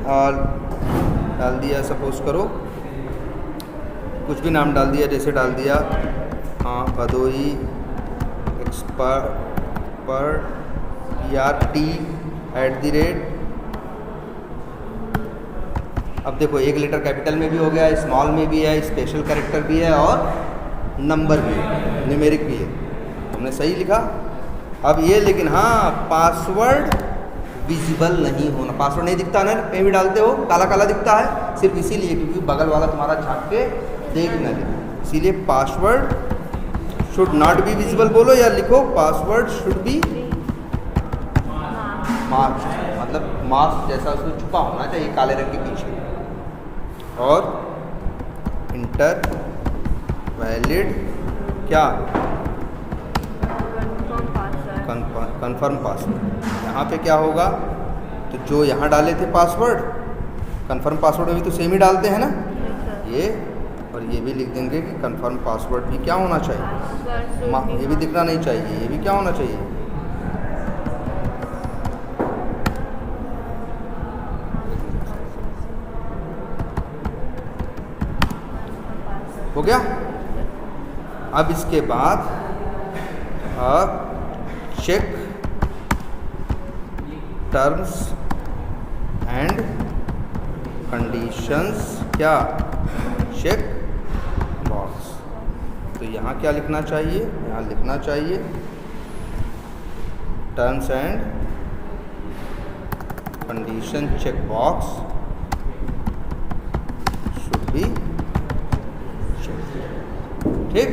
और डाल दिया, सपोज करो कुछ भी नाम डाल दिया, जैसे डाल दिया हाँ भदोई एक्सपर्ट ERT@। अब देखो एक लेटर कैपिटल में भी हो गया, स्मॉल में भी है, स्पेशल कैरेक्टर भी है और नंबर भी है, न्यूमेरिक भी है। हमने सही लिखा। अब ये लेकिन हाँ पासवर्ड विजिबल नहीं होना, पासवर्ड नहीं दिखता ना, कहीं भी डालते हो काला काला दिखता है, सिर्फ इसीलिए क्योंकि बगल वाला तुम्हारा झाँक के देख न ले, इसीलिए password should not be visible बोलो या लिखो पासवर्ड शुड बी मास्क, मतलब मास्क जैसा उसमें छुपा होना चाहिए काले रंग के पीछे। और इंटर वैलिड क्या कन्फर्म पासवर्ड। यहाँ पे क्या होगा, तो जो यहाँ डाले थे पासवर्ड कन्फर्म पासवर्ड में भी तो सेम ही डालते हैं ना, ये और ये भी लिख देंगे कि कन्फर्म पासवर्ड भी क्या होना चाहिए, ये भी दिखना नहीं चाहिए, ये भी क्या होना चाहिए। हो गया। अब इसके बाद अब चेक टर्म्स एंड कंडीशंस क्या चेक बॉक्स। तो यहाँ क्या लिखना चाहिए, यहाँ लिखना चाहिए terms and condition check box should be ठीक।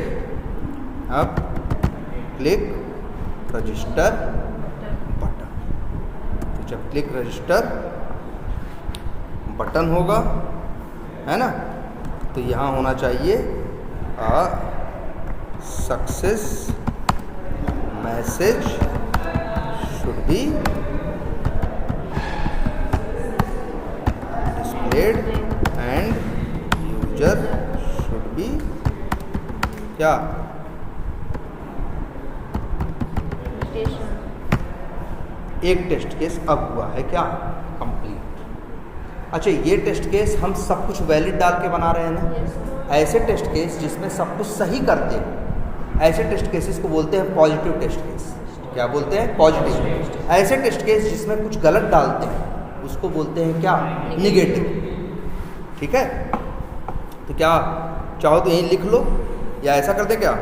अब क्लिक रजिस्टर बटन, तो जब क्लिक रजिस्टर बटन होगा है ना, तो यहाँ होना चाहिए success message should be displayed and user should be क्या एक टेस्ट केस अब हुआ है क्या कंप्लीट। अच्छा ये टेस्ट केस हम सब कुछ वैलिड डाल के बना रहे हैं ना, ऐसे टेस्ट केस जिसमें सब कुछ सही करते हैं ऐसे टेस्ट केसेस को बोलते हैं पॉजिटिव टेस्ट केस। क्या बोलते हैं, पॉजिटिव। ऐसे टेस्ट केस जिसमें कुछ गलत डालते हैं उसको बोलते हैं क्या, निगेटिव। ठीक है, तो क्या चाहो तो यहीं लिख लो या ऐसा करते क्या,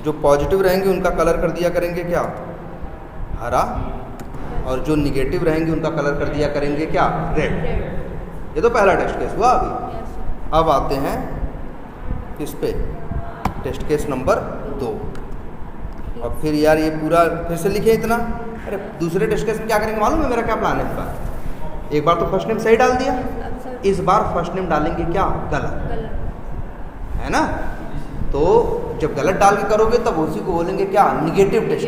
जो पॉजिटिव रहेंगे उनका कलर कर दिया करेंगे क्या हरा, और जो निगेटिव रहेंगे उनका कलर कर दिया करेंगे क्या रेड। ये तो पहला टेस्ट केस हुआ अभी। अब आते हैं किस पे, टेस्ट केस नंबर 2। और फिर यार ये पूरा फिर से लिखे इतना, अरे दूसरे टेस्ट केस में क्या करेंगे मालूम है मेरा क्या प्लान है इस बार। एक बार तो फर्स्ट नेम सही डाल दिया, इस बार फर्स्ट नेम डालेंगे क्या गलत, है ना। तो जब गलत डाल के करोगे तब उसी को बोलेंगे क्या, निगेटिव टेस्ट,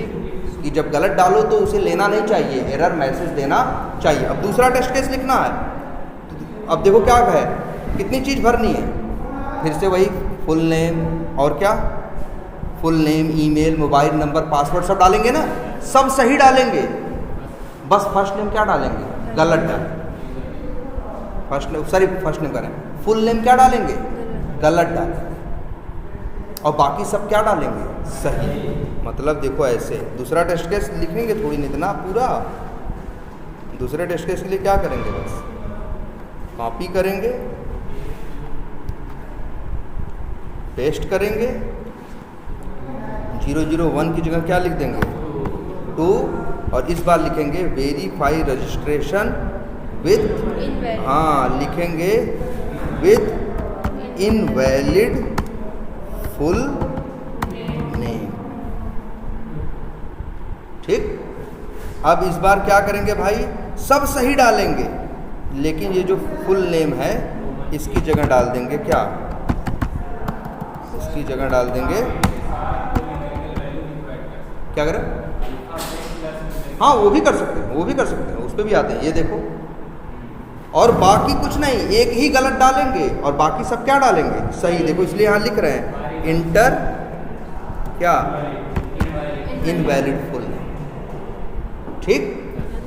कि जब गलत डालो तो उसे लेना नहीं चाहिए, एरर मैसेज देना चाहिए। अब दूसरा टेस्ट केस लिखना है, अब देखो क्या है, कितनी चीज़ भरनी है, फिर से वही फुल नेम और क्या, full name, email, mobile number, password सब डालेंगे ना, सब सही डालेंगे, बस फर्स्ट नेम क्या डालेंगे, गलत डालेंगे। फर्स्ट नेम करें, फुल नेम क्या डालेंगे, गलत डालेंगे, और बाकी सब क्या डालेंगे, सही। मतलब देखो ऐसे दूसरा टेस्ट केस लिखेंगे थोड़ी नहीं इतना पूरा, दूसरे टेस्ट केस के लिए क्या करेंगे, बस कॉपी करेंगे, पेस्ट करेंगे, 001 की जगह क्या लिख देंगे 2, और इस बार लिखेंगे वेरीफाई रजिस्ट्रेशन विथ, हाँ लिखेंगे विथ इनवैलिड फुल नेम। ठीक। अब इस बार क्या करेंगे भाई, सब सही डालेंगे, लेकिन ये जो फुल नेम है इसकी जगह डाल देंगे क्या, इसकी जगह डाल देंगे क्या करें, हाँ वो भी कर सकते हैं, वो भी कर सकते हैं, उस पर भी आते हैं, ये देखो। और बाकी कुछ नहीं, एक ही गलत डालेंगे और बाकी सब क्या डालेंगे, सही। देखो इसलिए यहाँ लिख रहे हैं इंटर क्या, इनवैलिड फुल नेम। ठीक,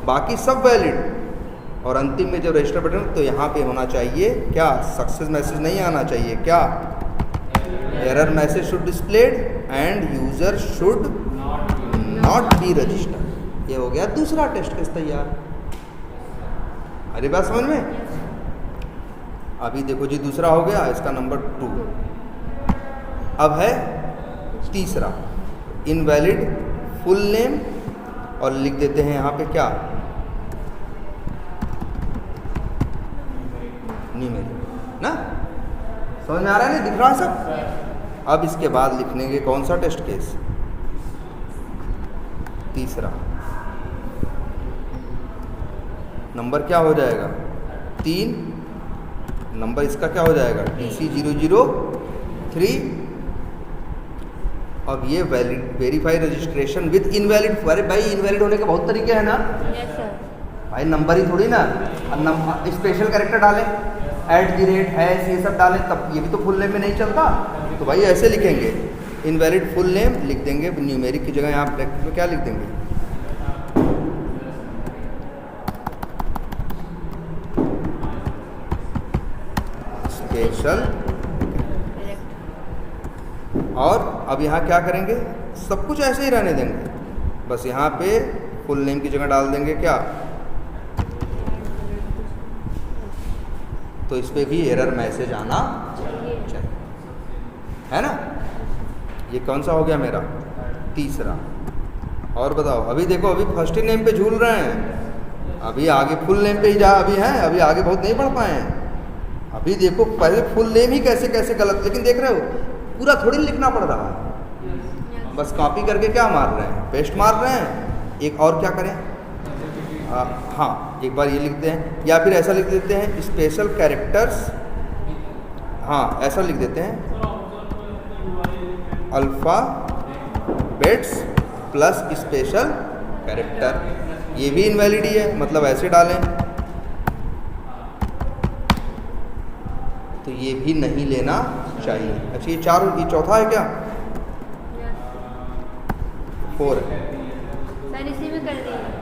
बाकी सब वैलिड, और अंतिम में जब रजिस्टर बटन तो यहाँ पे होना चाहिए क्या, सक्सेस मैसेज नहीं आना चाहिए, क्या error message should displayed and user should not be registered. ये हो गया दूसरा टेस्ट केस तैयार। अरे बात समझ में? अभी देखो जी दूसरा हो गया, इसका नंबर 2। अब है तीसरा, इनवैलिड फुल नेम, और लिख देते हैं यहाँ पे क्या, न्यूमेरिक ना। समझ में आ रहा है ना, दिख रहा है सब। अब इसके बाद लिखेंगे कौन सा टेस्ट केस, तीसरा। नंबर क्या हो जाएगा 3, नंबर इसका क्या हो जाएगा TC003। अब ये valid verify registration with invalid. अरे भाई इनवैलिड होने के बहुत तरीके हैं ना। Yes sir. भाई नंबर ही थोड़ी ना, स्पेशल कैरेक्टर डालें, @ हैश ये सब डालें, तब ये भी तो फुल नेम में नहीं चलता। तो भाई ऐसे लिखेंगे, इनवैलिड फुल नेम लिख देंगे, न्यूमेरिक की जगह यहाँ ब्रैकेट में क्या लिख देंगे, स्पेशल। और अब यहाँ क्या करेंगे, सब कुछ ऐसे ही रहने देंगे, बस यहाँ पे फुल नेम की जगह डाल देंगे क्या, तो इस पे भी एरर मैसेज आना चाहिए, है ना। ये कौन सा हो गया मेरा, तीसरा। और बताओ, अभी देखो अभी फर्स्ट नेम पे झूल रहे हैं, अभी आगे फुल नेम पे ही जा अभी हैं, अभी आगे बहुत नहीं बढ़ पाए हैं। अभी देखो पहले फुल नेम ही कैसे कैसे गलत, लेकिन देख रहे हो पूरा थोड़ी लिखना पड़ रहा है, बस कॉपी करके क्या मार रहे हैं, पेस्ट मार रहे हैं। एक और क्या करें, हाँ एक बार ये लिखते हैं, या फिर ऐसा लिख देते हैं स्पेशल कैरेक्टर्स, हाँ ऐसा लिख देते हैं अल्फ़ाबेट्स प्लस स्पेशल कैरेक्टर। ये भी इनवैलिड ही है, मतलब ऐसे डालें, तो ये भी नहीं लेना चाहिए। अच्छा ये चौथा है क्या, 4 है सर, इसी में कर दिए हैं।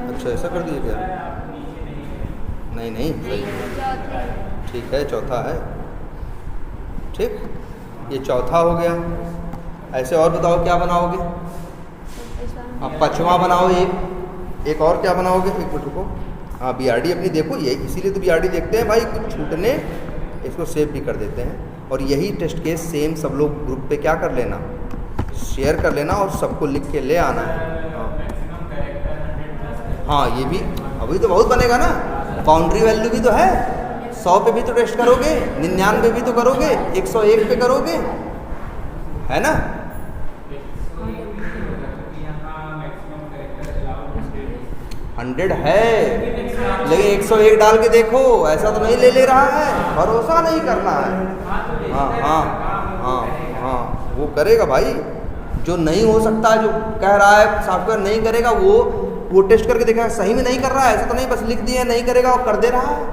अच्छा ऐसा कर दिए क्या, नहीं नहीं सही है, चौथे। ठीक है चौथा है, ठीक ये चौथा हो गया। ऐसे और बताओ क्या बनाओगे, अब 5वां बनाओ, एक और क्या बनाओगे, एक मिनट रुको। हाँ BRD अपनी देखो, ये इसीलिए तो BRD देखते हैं भाई, कुछ छूटने इसको सेव भी कर देते हैं। और यही टेस्ट केस सेम सब लोग ग्रुप पे क्या कर लेना, शेयर कर लेना और सबको लिख के ले आना है। हाँ ये भी अभी तो बहुत बनेगा ना, बाउंड्री वैल्यू भी तो है, 100 पे भी तो टेस्ट करोगे, 99 भी तो करोगे, 101 पे करोगे, है ना। 100 है, लेकिन 101 डाल के देखो, ऐसा तो नहीं ले रहा है, भरोसा नहीं करना है। हाँ हाँ हाँ हाँ वो करेगा भाई, जो नहीं हो सकता, जो कह रहा है सॉफ्टवेयर नहीं करेगा, वो टेस्ट करके देखा सही में नहीं कर रहा है, ऐसा तो नहीं बस लिख दिया नहीं करेगा और कर दे रहा है।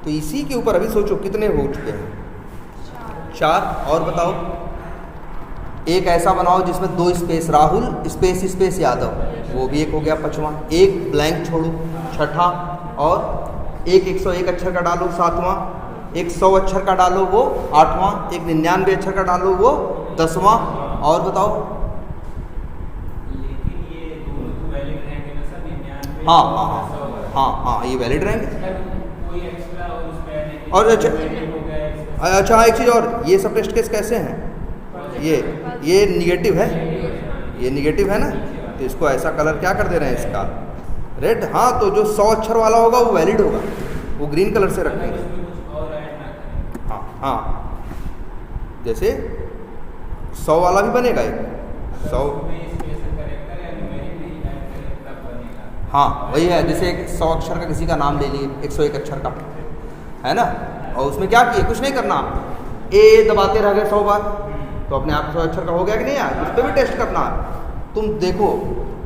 तो इसी के ऊपर अभी सोचो कितने हो चुके हैं, 4। और बताओ, एक ऐसा बनाओ जिसमें 2 स्पेस, राहुल स्पेस यादव, वो भी एक हो गया 5वां। एक ब्लैंक छोड़ो 6ठा, और एक 101 अक्षर का डालो 7वां, एक 100 अक्षर का डालो वो 8वां, एक 99 अक्षर का डालो वो 10वां। और बताओ, हाँ हाँ हाँ हाँ हाँ ये वैलिड रहेंगे। और अच्छा एक चीज़ और, ये सब टेस्ट केस कैसे हैं, ये निगेटिव है, ये निगेटिव है ना, तो इसको ऐसा कलर क्या कर दे रहे हैं इसका, रेड। हाँ तो जो 100 अक्षर वाला होगा वो वैलिड होगा, वो ग्रीन कलर से रखेंगे। हाँ हाँ जैसे 100 वाला भी बनेगा एक 100, हाँ वही है, जैसे 100 अक्षर का किसी का नाम ले लिए, 101 अक्षर का है ना, और उसमें क्या किए, कुछ नहीं करना, ए दबाते रह गए 100 बार, तो अपने आप 100 अक्षर का हो गया कि नहीं यार, उस पर भी टेस्ट करना है। तुम देखो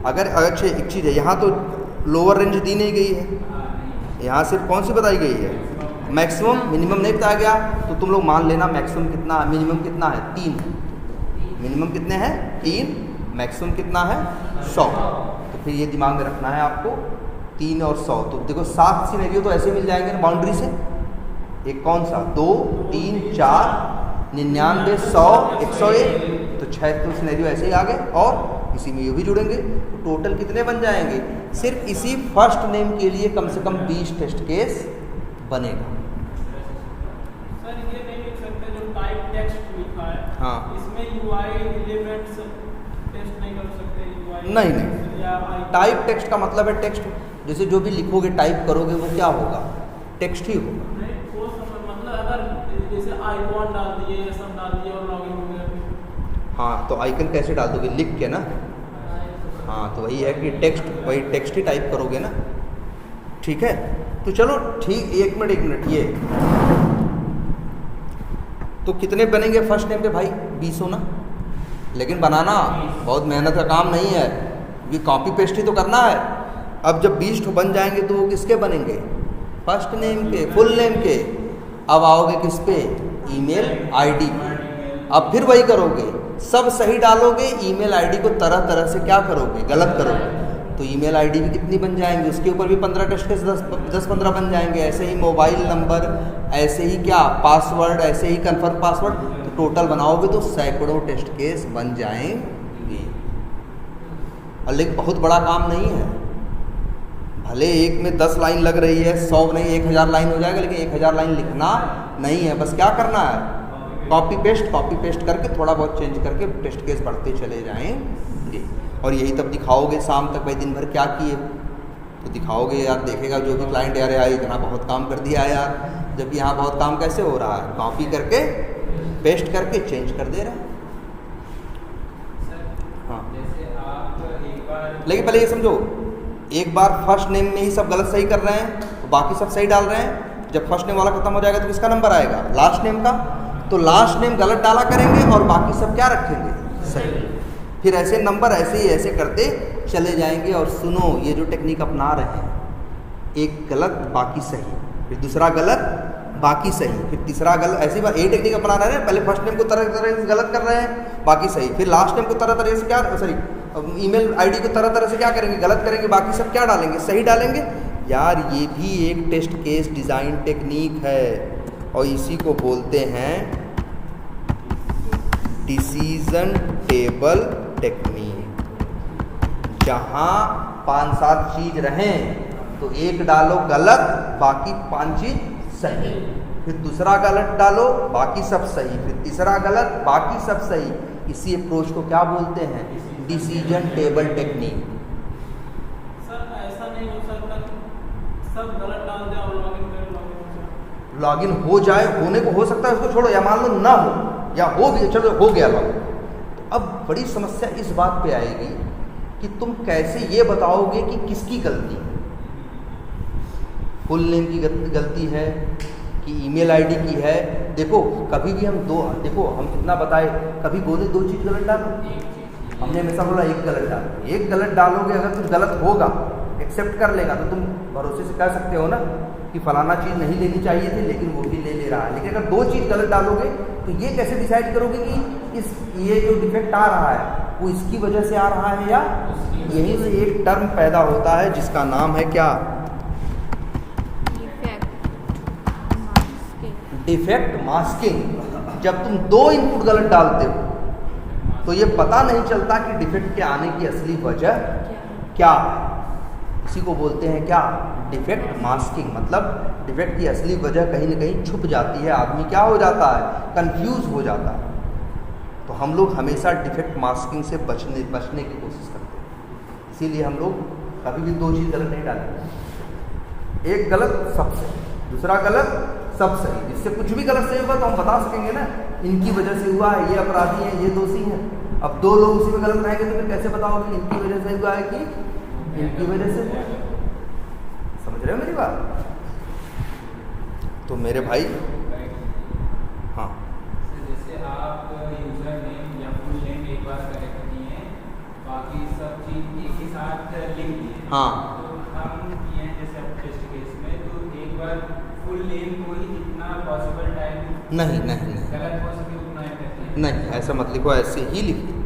अगर अच्छे एक चीज़ है, यहाँ तो लोअर रेंज दी नहीं गई है, यहाँ सिर्फ कौन सी बताई गई है, मैक्सिमम, मिनिमम नहीं बताया गया, तो तुम लोग मान लेना मैक्सिमम कितना, मिनिमम कितना है 3, मिनिमम कितने हैं 3, मैक्सिमम कितना है 100। तो फिर ये दिमाग में रखना है आपको 3 और 100, तो देखो 7 सिनेरियो तो ऐसे मिल जाएंगे ना बाउंड्री से। एक कौन सा, 2, 3, 4, 99, 100, 101, तो 6 तो सिनेरियो ऐसे ही आ गए, और इसी में ये भी जुड़ेंगे, तो टोटल कितने बन जाएंगे? सिर्फ इसी फर्स्ट नेम के लिए कम से कम 20 टेस्ट केस बनेगा। सर ये नहीं लिख सकते जो टाइप टेक्स्ट लिखा है, हाँ। इसमें UI एलिमेंट्स टेस्ट नहीं कर सकते? UI नहीं या टाइप टेक्स्ट का मतलब है टेक्स्ट, जैसे जो भी लिखोगे टाइप करोगे वो क्या होगा? टेक्स्ट ही होगा। नहीं वो मतलब अगर जैसे आइकॉन डाल दिए, ये सब डाल दिए और लॉगिन हो गया। हाँ, तो आइकन कैसे डाल दोगे? लिख के ना। हाँ, तो वही है कि टेक्स्ट, वही टेक्स्ट ही टाइप करोगे ना। ठीक है, तो चलो ठीक, एक मिनट ये तो कितने बनेंगे फर्स्ट नेम के भाई? 20 हो ना, लेकिन बनाना बहुत मेहनत का काम नहीं है, ये कॉपी पेस्ट ही तो करना है। अब जब 20 बन जाएंगे तो वो किसके बनेंगे? फर्स्ट नेम के, फुल नेम के। अब आओगे किस पे? ईमेल आईडी पे। अब फिर वही करोगे, सब सही डालोगे, ईमेल आईडी को तरह तरह से क्या करोगे? गलत करोगे, तो ईमेल आईडी भी कितनी बन जाएंगी? उसके ऊपर भी 15 टेस्ट केस 10-15 बन जाएंगे। ऐसे ही मोबाइल नंबर, ऐसे ही क्या पासवर्ड, ऐसे ही कंफर्म पासवर्ड, तो टोटल बनाओगे तो सैकड़ों टेस्ट केस बन जाएंगे। और लेकिन बहुत बड़ा काम नहीं है, भले एक में 10 लाइन लग रही है, 100 नहीं 1000 लाइन हो जाएगा, लेकिन 1000 लाइन लिखना नहीं है। बस क्या करना है? कॉपी पेस्ट करके थोड़ा बहुत चेंज करके टेस्ट केस बढ़ते चले जाएंगे। और यही तब दिखाओगे शाम तक, भाई दिन भर क्या किए, तो दिखाओगे यार, देखेगा जो भी क्लाइंट, यार यार इतना बहुत काम कर दिया यार, जबकि यहाँ बहुत काम कैसे हो रहा है? कॉपी करके पेस्ट करके चेंज कर दे रहा है। हाँ, लेकिन पहले ये समझो, एक बार फर्स्ट नेम में ही सब गलत सही कर रहे हैं तो बाकी सब सही डाल रहे हैं। जब फर्स्ट नेम वाला खत्म हो जाएगा तो किसका नंबर आएगा? लास्ट नेम का। तो लास्ट नेम गलत डाला करेंगे और बाकी सब क्या रखेंगे? सही। फिर ऐसे नंबर ऐसे ही ऐसे करते चले जाएंगे। और सुनो, ये जो टेक्निक अपना रहे हैं, एक गलत बाकी सही, फिर दूसरा गलत बाकी सही, फिर तीसरा गलत, ऐसी बात, ये टेक्निक अपना रहे हैं। पहले फर्स्ट नेम को तरह तरह से गलत कर रहे हैं, बाकी सही, फिर लास्ट नेम को तरह तरह से क्या, सॉरी ईमेल आईडी को तरह तरह से क्या करेंगे? गलत करेंगे, बाकी सब क्या डालेंगे? सही डालेंगे। यार ये भी एक टेस्ट केस डिज़ाइन टेक्निक है, और इसी को बोलते हैं डिसीजन टेबल टेक्निक। जहाँ 5-7 चीज रहें तो एक डालो गलत, बाकी 5 चीज सही, फिर दूसरा गलत डालो, बाकी सब सही, फिर तीसरा गलत, बाकी सब सही। इसी अप्रोच को क्या बोलते हैं? Decision table technique. सर ऐसा नहीं हो सकता सब गलत डाल दें और लॉगिन करें? लॉगिन हो जाए, होने को हो सकता है, उसको छोड़ो, या मान लो ना हो, या हो भी, चलो हो गया लॉगिन। तो अब बड़ी समस्या इस बात पे आएगी कि तुम कैसे ये बताओगे कि किसकी गलती है? फुल नेम की गलती है कि ईमेल आईडी की है? देखो कभी भी हम देखो हम कितना बताए, कभी बोले 2 चीज़ गलत डालो, हमने हमेशा बोला एक गलत डालो। एक गलत डालोगे, अगर कुछ गलत होगा एक्सेप्ट कर लेगा तो तुम भरोसे से कह सकते हो ना कि फलाना चीज़ नहीं लेनी चाहिए थी लेकिन वो भी ले रहा है। लेकिन अगर 2 चीज़ गलत डालोगे तो ये कैसे डिसाइड करोगे कि ये जो डिफेक्ट आ रहा है वो इसकी वजह से आ रहा है या यहीं से एक टर्म पैदा होता है जिसका नाम है क्या? Defect masking. जब तुम 2 इनपुट गलत डालते हो तो ये पता नहीं चलता कि डिफेक्ट के आने की असली वजह क्या है। इसी को बोलते हैं क्या? Defect masking. मतलब डिफेक्ट की असली वजह कहीं ना कहीं छुप जाती है, आदमी क्या हो जाता है? कंफ्यूज हो जाता है। तो हम लोग हमेशा डिफेक्ट मास्किंग से बचने की कोशिश करते हैं। इसीलिए हम लोग कभी भी 2 चीज़ गलत नहीं डालते। एक गलत सब सही, दूसरा गलत सब सही। जिससे कुछ भी गलत सही होगा तो हम बता सकेंगे ना इनकी वजह से हुआ है, ये अपराधी हैं, ये दोषी हैं। अब 2 लोग उसी में गलत रहेंगे तो फिर कैसे बताओगे इनकी वजह से हुआ है कि इनकी वजह से? समझ रहे हो मेरी बात? तो मेरे भाई, हाँ, जैसे आप यूजर नेम या फुल नेम एक बार करेक्ट किए, बाकी सब चीज एक ही साथ लिख दिए, हाँ, तो हम किए हैं जैसे अब टेस्ट केस में, तो एक बार फुल नेम को ही जितना पॉसिबल टाइम नहीं गलत हो सके उतना ही करते हैं। नहीं, ऐसा मत लिखो, ऐसे ही लिखिए।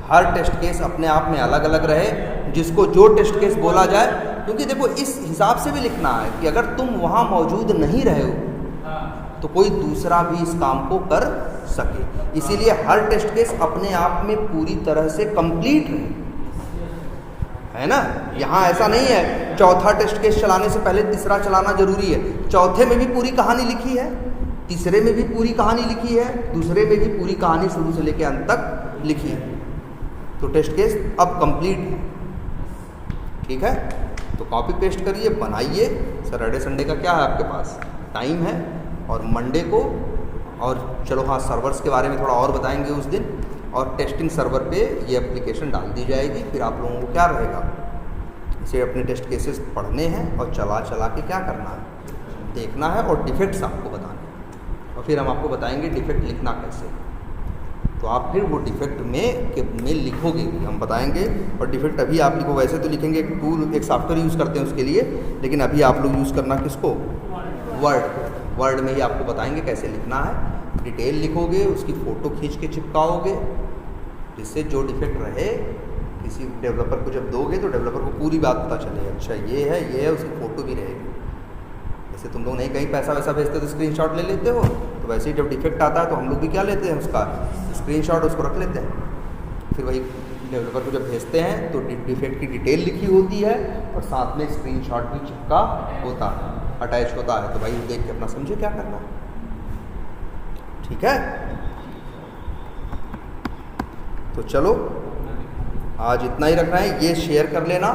हर टेस्ट केस अपने आप में अलग अलग रहे, जिसको जो टेस्ट केस बोला जाए क्योंकि देखो इस हिसाब से भी लिखना है कि अगर तुम वहाँ मौजूद नहीं रहे हो हाँ, तो कोई दूसरा भी इस काम को कर सके। इसीलिए हर टेस्ट केस अपने आप में पूरी तरह से कंप्लीट रहे, है ना। यहाँ ऐसा नहीं है चौथा टेस्ट केस चलाने से पहले तीसरा चलाना जरूरी है। चौथे में भी पूरी कहानी लिखी है, तीसरे में भी पूरी कहानी लिखी है, दूसरे में भी पूरी कहानी शुरू से लेकर अंत तक लिखी है। तो टेस्ट केस अब कंप्लीट है, ठीक है। तो कॉपी पेस्ट करिए, बनाइए। सैटरडे संडे का क्या है आपके पास टाइम है, और मंडे को, और चलो हाँ सर्वर्स के बारे में थोड़ा और बताएंगे उस दिन, और टेस्टिंग सर्वर पे ये एप्लीकेशन डाल दी जाएगी। फिर आप लोगों को क्या रहेगा, इसे अपने टेस्ट केसेस पढ़ने हैं और चला चला के क्या करना है, देखना है और डिफेक्ट्स आपको बताने हैं। और फिर हम आपको बताएंगे डिफेक्ट लिखना कैसे। तो आप फिर वो डिफेक्ट में लिखोगे, हम बताएंगे। और डिफेक्ट अभी आप लिखो, वैसे तो लिखेंगे एक टूल, एक सॉफ्टवेयर यूज़ करते हैं उसके लिए, लेकिन अभी आप लोग यूज़ करना किसको, वर्ड में ही आपको बताएंगे कैसे लिखना है। डिटेल लिखोगे, उसकी फ़ोटो खींच के चिपकाओगे, जिससे जो डिफेक्ट रहे किसी डेवलपर को जब दोगे तो डेवलपर को पूरी बात पता चले, अच्छा ये है, उसकी फ़ोटो भी रहेगी। जैसे तुम लोग नहीं कहीं पैसा वैसा भेजते तो स्क्रीनशॉट ले लेते हो, तो वैसे ही जब डिफेक्ट आता है तो हम लोग भी क्या लेते हैं, उसका स्क्रीनशॉट उसको रख लेते हैं। फिर वही डेवलपर को जब भेजते हैं तो डिफेक्ट की डिटेल लिखी होती है और साथ में स्क्रीनशॉट भी चिपका होता है, अटैच होता है। तो भाई वो देख के अपना समझे क्या करना है, ठीक है। तो चलो आज इतना ही रखना है, ये शेयर कर लेना।